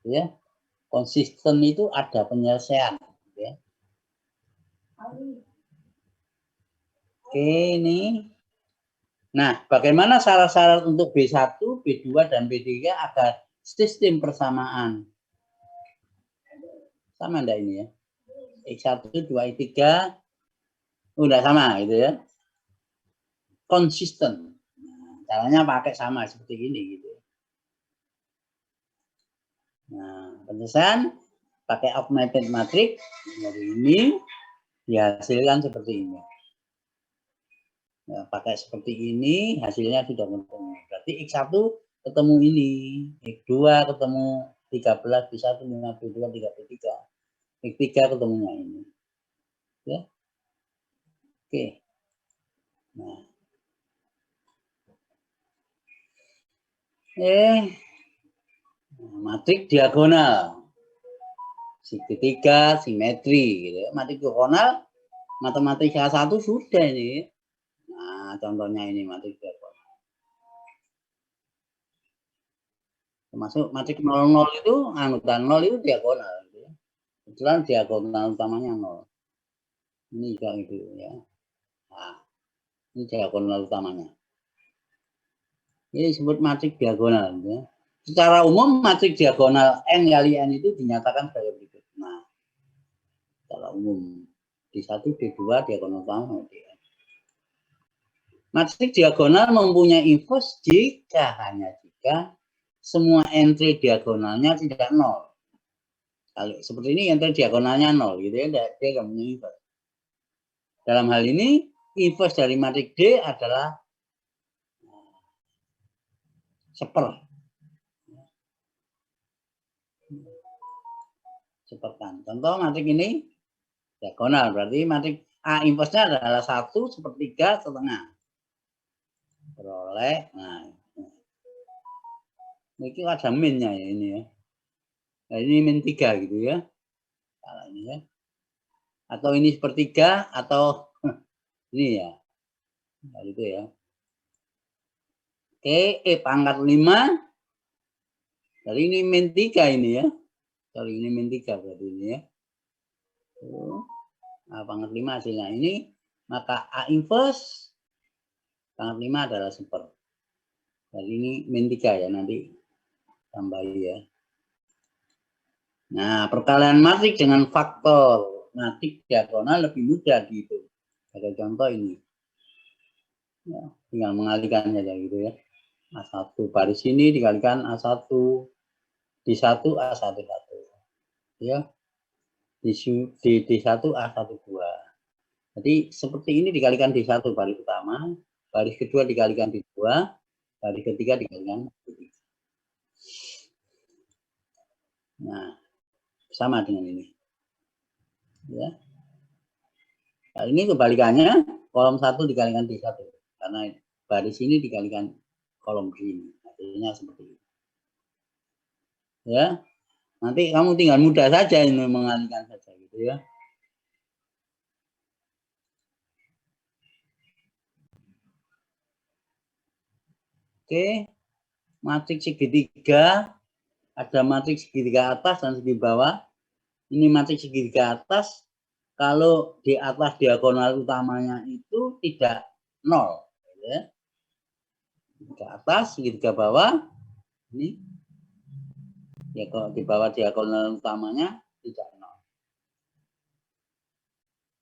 Ya. Konsisten itu ada penyelesaian. Ya. Oke, ini. Nah, bagaimana syarat-syarat untuk B1, B2, dan B3 agar sistem persamaan? Sama enggak ini ya? X1, 2, X3 udah sama gitu ya. Konsisten. Nah, caranya pakai sama seperti ini gitu. Nah, penyelesaian pakai augmented matrix dari ini dihasilkan seperti ini. Nah, pakai seperti ini hasilnya sudah ketemu. Berarti X1 ketemu ini, X2 ketemu 13, B1, 5, B2, 3, B3. X3 ketemunya ini. Ya. Oke. Nah. Matrik diagonal. Segitiga, simetri gitu ya. Matrik diagonal matematika 1 sudah ini. Nah, contohnya ini matrik diagonal. Termasuk matrik 00 itu angka 0 itu diagonal gitu ya. Kebetulan diagonal utamanya 0. Ini juga gitu ya. Nah, ini diagonal utamanya. Ini disebut matrik diagonal gitu ya. Secara umum matrik diagonal n kali n itu dinyatakan sebagai berikut. Nah, secara umum D1, D2 diagonal utama dn. Matrik diagonal mempunyai inverse jika hanya jika semua entry diagonalnya tidak 0. Kalau seperti ini entry diagonalnya 0 gitu ya, dia nggak punya inverse. Dalam hal ini inverse dari matrik D adalah seper. Seperkan. Contoh matrik ini diagonal, berarti matrik A inverse-nya adalah 1 sepertiga setengah. Peroleh, nah ini ada minnya ya ini ya. Nah, ini min 3 gitu ya. Kalau ini ya. Atau ini sepertiga atau ini ya. Nah, gitu ya. Oke, E pangkat 5. Dari ini min 3 ini ya. Kali ini min 3 berarti ini ya. Nah, pangkat 5 hasilnya ini. Maka A inverse pangkat 5 adalah seper. Jadi ini min 3 ya, nanti tambah ya. Nah, perkalian matrik dengan faktor matrik diagonal lebih mudah gitu. Ada contoh ini. Ya, tinggal mengalihkannya aja gitu ya. A1 baris ini dikalikan A1 D1 A1 1. Ya. D1 A1 2. Jadi seperti ini dikalikan D1 baris pertama, baris kedua dikalikan D2, baris ketiga dikalikan D3. Nah, sama dengan ini. Ya. Nah, ini kebalikannya, kolom 1 dikalikan D1. Karena baris ini dikalikan kolom ini. Artinya seperti ini. Ya. Nanti kamu tinggal mudah saja ini mengalihkan saja gitu ya. Oke. Matriks segitiga, ada matriks segitiga atas dan segitiga bawah. Ini matriks segitiga atas, kalau di atas diagonal utamanya itu tidak 0. Ya. Segitiga atas, segitiga bawah, ini ya kalau di bawah diagonal utamanya tidak 0.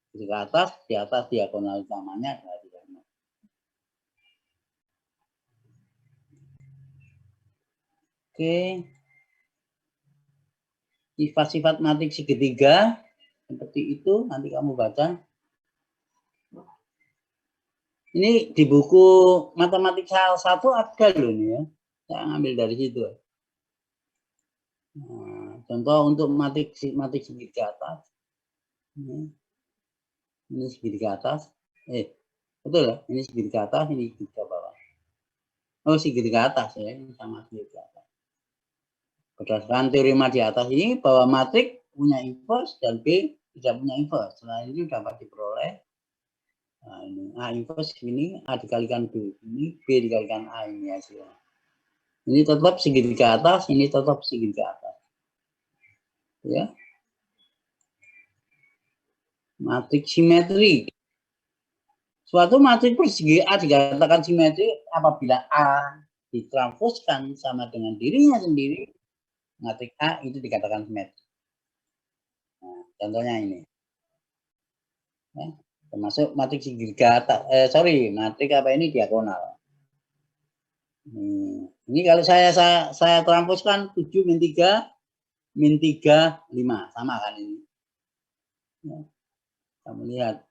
Segitiga atas, di atas diagonal utamanya tidak 0. Oke. Sifat-sifat matriks segitiga seperti itu nanti kamu baca. Ini di buku matematika 1 ada loh ini ya. Saya ambil dari situ. Nah, contoh untuk matriks segitiga atas. Ini segitiga atas. Betul ya? Ini segitiga atas, ini segitiga bawah. Oh, segitiga atas ya, ini sama segitiga atas. Berdasarkan teorema di atas ini bahwa matriks punya inverse dan B tidak punya inverse. Setelah ini dapat diperoleh. Nah, ini A inverse ini A dikalikan B, ini B dikalikan A ini hasilnya. Ini tetap segitiga atas, ini tetap segitiga atas. Ya. Matriks simetri. Suatu matriks persegi A dikatakan simetri apabila A ditranspozkan sama dengan dirinya sendiri, matriks A itu dikatakan simetri. Nah, contohnya ini. Ya. Termasuk matriks segitiga atas. Matriks apa ini diagonal. Ini kalau saya transpozkan 7 min 3 min 3 5 sama kan ini. Ya. Kamu lihat.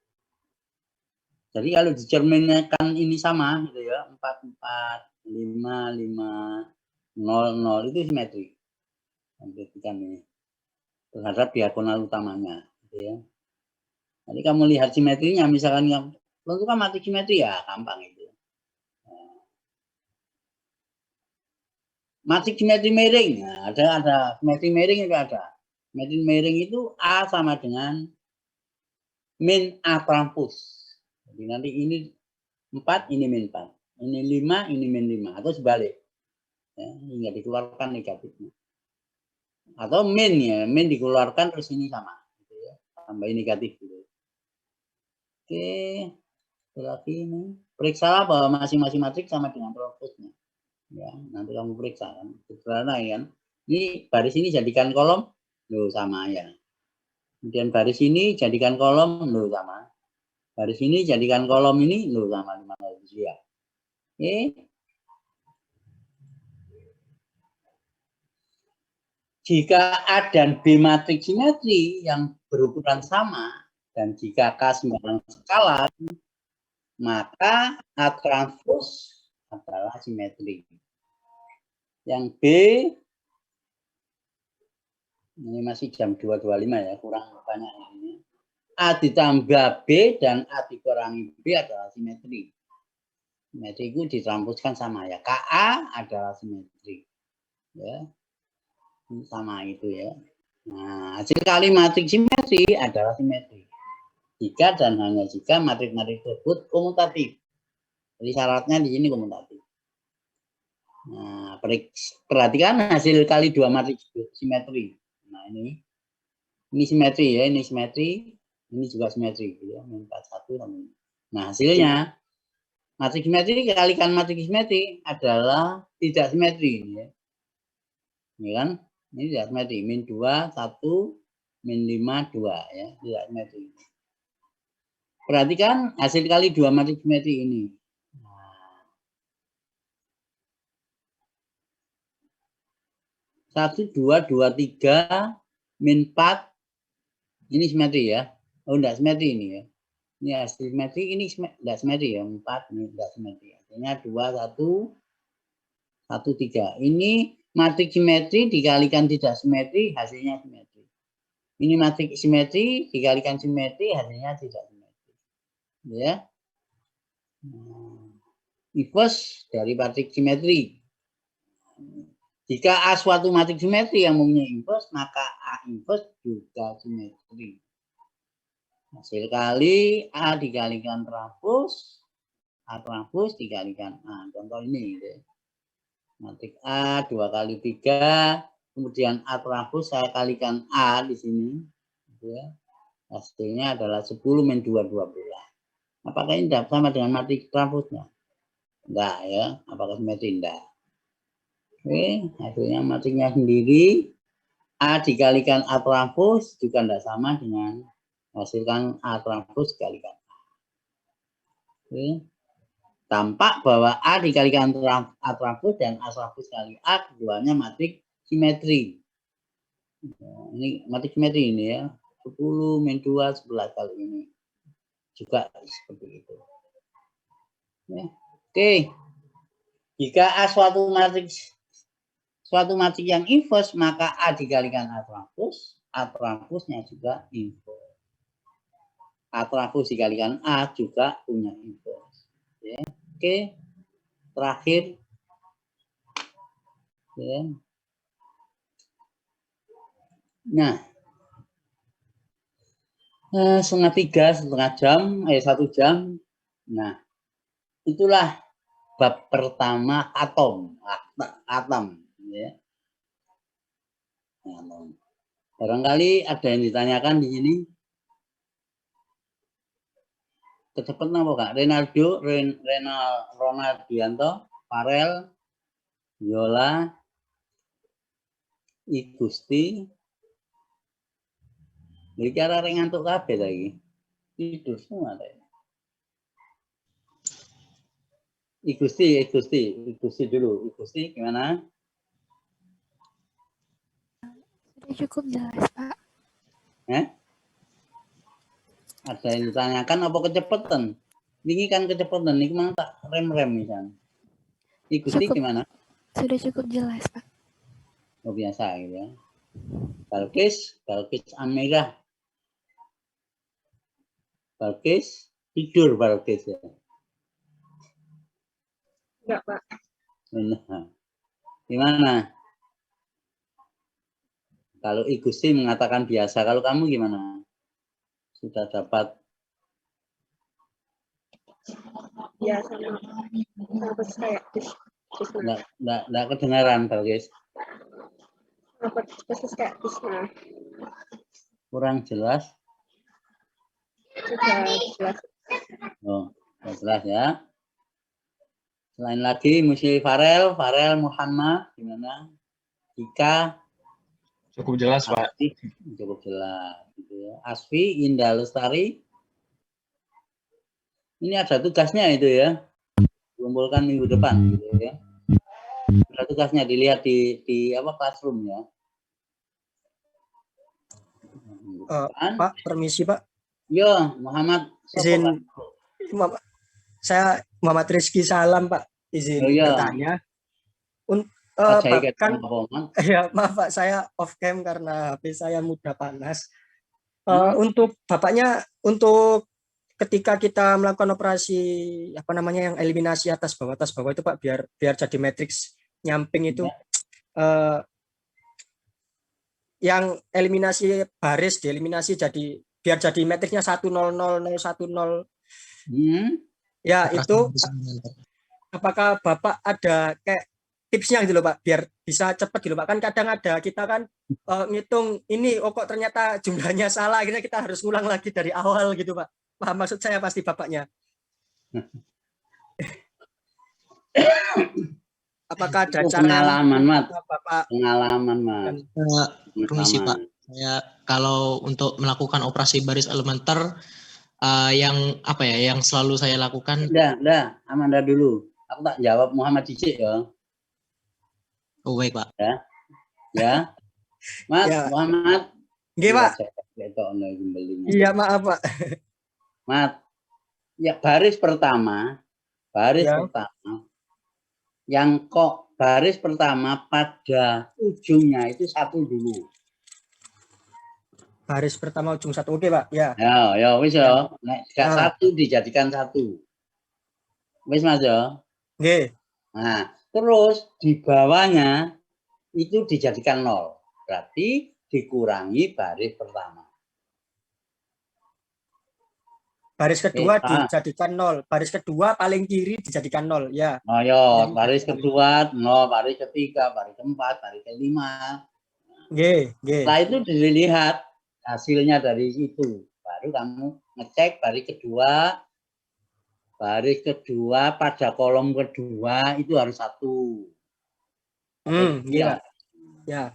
Jadi kalau dicerminkan ini sama gitu ya, 4 4 5 5 0 0 itu simetri. Perhatikan ini. Terhadap diagonal utamanya gitu ya. Jadi kamu lihat simetrinya misalkan yang tentukan matriks simetri ya gampang itu. Matriks simetri miring. Nah, ada simetri miring itu ada. Simetri miring itu A sama dengan min A transpos. Jadi nanti ini 4, ini min 4. Ini 5, ini min 5. Atau sebalik. Ya, hingga dikeluarkan negatifnya. Atau min ya. Min dikeluarkan terus ini sama. Gitu ya. Tambah negatif. Gitu. Oke. Lagi ini. Periksa bahwa masing-masing matriks sama dengan transpoznya. Ya, nanti kamu periksa kan. Sederhana ya. Ini baris ini jadikan kolom. Loh, sama ya. Kemudian baris ini jadikan kolom. Loh, sama. Baris ini jadikan kolom ini. Loh, sama. Ya. Oke. Jika A dan B matriks simetri yang berukuran sama dan jika K sembarang skala, maka A transpos adalah simetri. Yang B ini masih jam 2.25 ya, kurang banyak ini. A ditambah B dan A dikurangi B adalah simetri. Simetri itu ditranspozkan sama ya. KA adalah simetri. Ya. Sama itu ya. Nah, hasil kali matriks simetri adalah simetri. Jika dan hanya jika matriks-matriks tersebut komutatif. Jadi syaratnya di sini komutatif. Nah, perhatikan hasil kali 2 matriks simetri. Nah, ini simetri ya, ini simetri, ini juga simetri ya, 41 sama ini. Nah, hasilnya Matriks simetri kalikan matriks simetri adalah tidak simetri. Ya. Ini kan? Ini tidak simetri. Min 2, 1, min 5, 2. Ya. Tidak simetri. Perhatikan hasil kali 2 matriks simetri ini. 1, 2, 2, 3, min 4. Ini simetri ya. Oh, tidak simetri ini ya. Ini hasil simetri, ini tidak simetri ya. 4, ini tidak simetri. Artinya 2, 1, 1, 3. Ini matriks simetri dikalikan tidak simetri, hasilnya simetri. Ini matriks simetri dikalikan simetri, hasilnya tidak simetri. Ya. Inverse dari matriks simetri. Jika A suatu matriks simetri yang mempunyai inverse, maka A inverse juga simetri. Hasil kali A dikalikan transpos, A transpos dikalikan A. Contoh ini. Gitu. Matriks A 2 kali 3, kemudian A transpos saya kalikan A di sini. Gitu ya. Hasilnya adalah 10 min 2, 12. Apakah ini tidak sama dengan matriks transposnya? Enggak ya. Apakah simetri? Enggak. Oke, hasilnya matriksnya sendiri. A dikalikan A transpos juga tidak sama dengan hasilkan A transpos dikalikan A. Oke. Tampak bahwa A dikalikan A transpos dan A transpos kali A keduanya matriks simetri. Ini matriks simetri ini ya. 10 min 2 11 kali ini. Juga seperti itu. Oke. Jika A suatu matriks yang inverse, maka A dikalikan A transposnya juga inverse. A transpos dikalikan A juga punya inverse. Ya. Oke, terakhir. Ya. Nah, setengah jam, 1 jam. Nah, itulah bab pertama atom. Ya. Barangkali ada yang ditanyakan di sini. Kecepatan apa Kak? Ronaldianto, Farel, Yola, I Gusti. Bicara ngantuk kabeh lagi. Tidur semua tadi. I Gusti dulu. I Gusti gimana? Sudah cukup jelas, Pak. Ada yang ditanyakan apa kecepatan? Ini kan kecepatan, ini memang tak rem-rem misalnya. I Gusti gimana? Sudah cukup jelas, Pak. Oh, biasa gitu ya. Balkis Amira. Balkis tidur Balkis ya. Enggak, Pak. Nah, gimana? Kalau I Gusti mengatakan biasa, kalau kamu gimana? Sudah dapat? Ya, sama persis kayak Tisna. Enggak kedengaran, Balkis. Persis kayak Tisna. Kurang jelas? Sudah jelas. Oh, sudah jelas ya. Selain lagi, Musyi Farel Muhammad, gimana? Ika? Cukup jelas, Pak. Cukup jelas. Gitu ya. Asfi, Indah Lestari. Ini ada tugasnya itu ya. Kumpulkan minggu depan. Gitu ya. Ada tugasnya, dilihat di apa classroom ya. Pak, permisi Pak. Yo, Muhammad. Izin, saya Muhammad Rizky Salam Pak. Izin bertanya. Kan, ya maaf Pak, saya off cam karena HP saya mudah panas. Untuk Bapaknya, untuk ketika kita melakukan operasi apa namanya yang eliminasi atas bawah itu Pak, biar jadi matriks nyamping itu, yang eliminasi baris dieliminasi biar jadi matriksnya 1000110. Ya itu, apakah Bapak ada kayak tipsnya gitu loh Pak, biar bisa cepat gitu Pak. Kan kadang ada kita kan ngitung ini, kok ternyata jumlahnya salah, akhirnya kita harus ngulang lagi dari awal gitu Pak. Paham maksud saya pasti Bapaknya. Apakah ada Itu cara pengalaman, Mat. Bapak Pengalaman, Mat. Permisi Pak, saya kalau untuk melakukan operasi baris elementer yang apa ya, yang selalu saya lakukan. Udah, Amanda dulu. Aku tak jawab Muhammad Dicik ya. Oh baik Pak. Ya. Mat, Ya. Muhammad. Nggih, Pak. Iya, maaf, Pak. Mat. Ya, baris pertama. Yang kok baris pertama pada ujungnya itu satu dulu. Baris pertama ujung satu. Oke, Pak. Ya. Ya, wis ya. Nek gak satu dijadikan satu. Wis Mas ya. Nggih. Nah, terus di bawahnya itu dijadikan 0. Berarti dikurangi baris pertama. Baris kedua dijadikan 0. Baris kedua paling kiri dijadikan 0. Ya. Oh ya, baris kedua 0, baris ketiga, baris keempat, baris kelima. Nggih. Setelah itu dilihat hasilnya dari itu. Baru kamu ngecek baris kedua pada kolom kedua itu harus 1. Iya. Ya.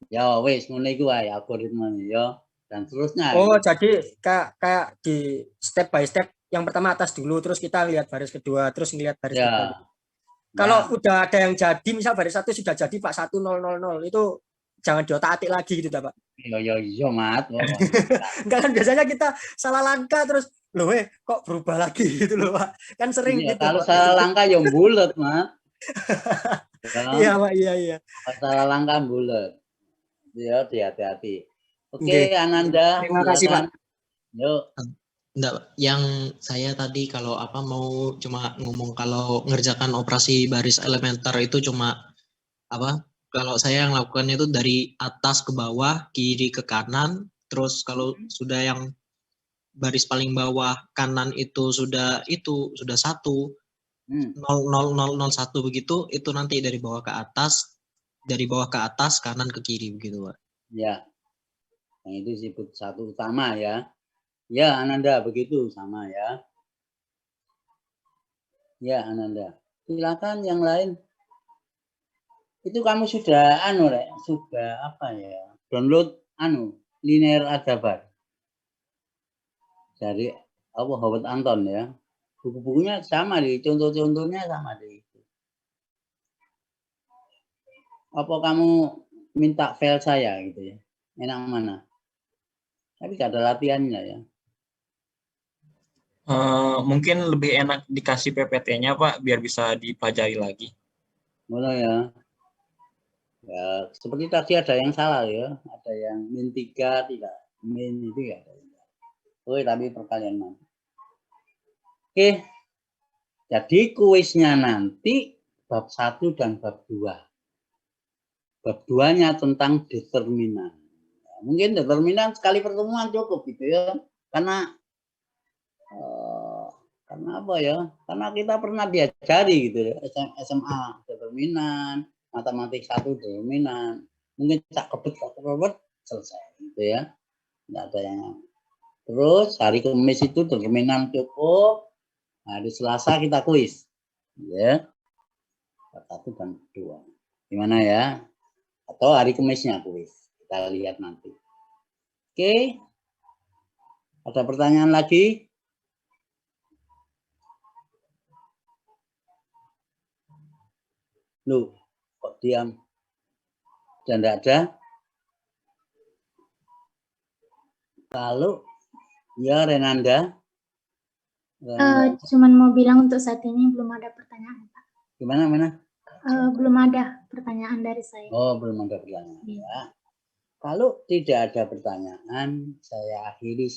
Ya wis ngono iku wae algoritmane ya. Dan seterusnya. Oh, jadi kayak di step by step, yang pertama atas dulu, terus kita lihat baris kedua, terus ngelihat baris kedua. Kalau udah ada yang jadi, misal baris 1 sudah jadi Pak 1000 itu jangan diotak-atik lagi gitu, Pak. Iya, Mat. Enggak kan biasanya kita salah langkah terus loh kok berubah lagi gitu loh, Pak. Kan sering gitu. Kalau salah langkah ya bulet, Mat. Iya, Pak, iya. Salah langkah bulet. Ya, hati-hati. Oke, Ananda. Terima kasih, Pak. Yuk. Enggak, yang saya tadi kalau mau cuma ngomong kalau ngerjakan operasi baris elementer itu cuma kalau saya yang lakukan itu dari atas ke bawah, kiri ke kanan, terus kalau sudah yang baris paling bawah kanan itu sudah 1 00001 begitu, itu nanti dari bawah ke atas, kanan ke kiri begitu, Pak. Ya. Yang itu disebut satu utama ya. Ya, Ananda begitu sama ya. Ya, Ananda. Silakan yang lain. Itu kamu sudah download linear algebra dari Howard Anton ya. Buku-bukunya sama di contoh-contohnya sama di itu. Apa kamu minta file saya gitu ya? Enak mana? Tapi gak ada latihannya ya. Mungkin lebih enak dikasih PPT-nya Pak, biar bisa dipelajari lagi. Boleh ya. Ya, seperti tadi ada yang salah ya. Ada yang min 3, tidak min itu ya. Oke, tapi perkalian mana? Oke. Jadi kuisnya nanti bab 1 dan bab 2. Bab 2-nya tentang determinan. Mungkin determinan sekali pertemuan cukup gitu ya. Karena apa ya? Karena kita pernah diajari gitu ya. SMA determinan, matematik 1 determinan. Mungkin tak kebet selesai gitu ya. Enggak ada yang. Terus hari Kamis itu determinan cukup. Hari Selasa kita kuis. Ya. Bab 1 dan 2. Gimana ya? Atau hari Kamisnya kuis. Kita lihat nanti. Oke. Ada pertanyaan lagi? Loh, kok diam? Dan tidak ada? Kalau ya Renanda? Cuman mau bilang untuk saat ini belum ada pertanyaan, Pak. Gimana? Belum ada pertanyaan dari saya. Oh, belum ada pertanyaan. Ya. Kalau tidak ada pertanyaan, saya akhiri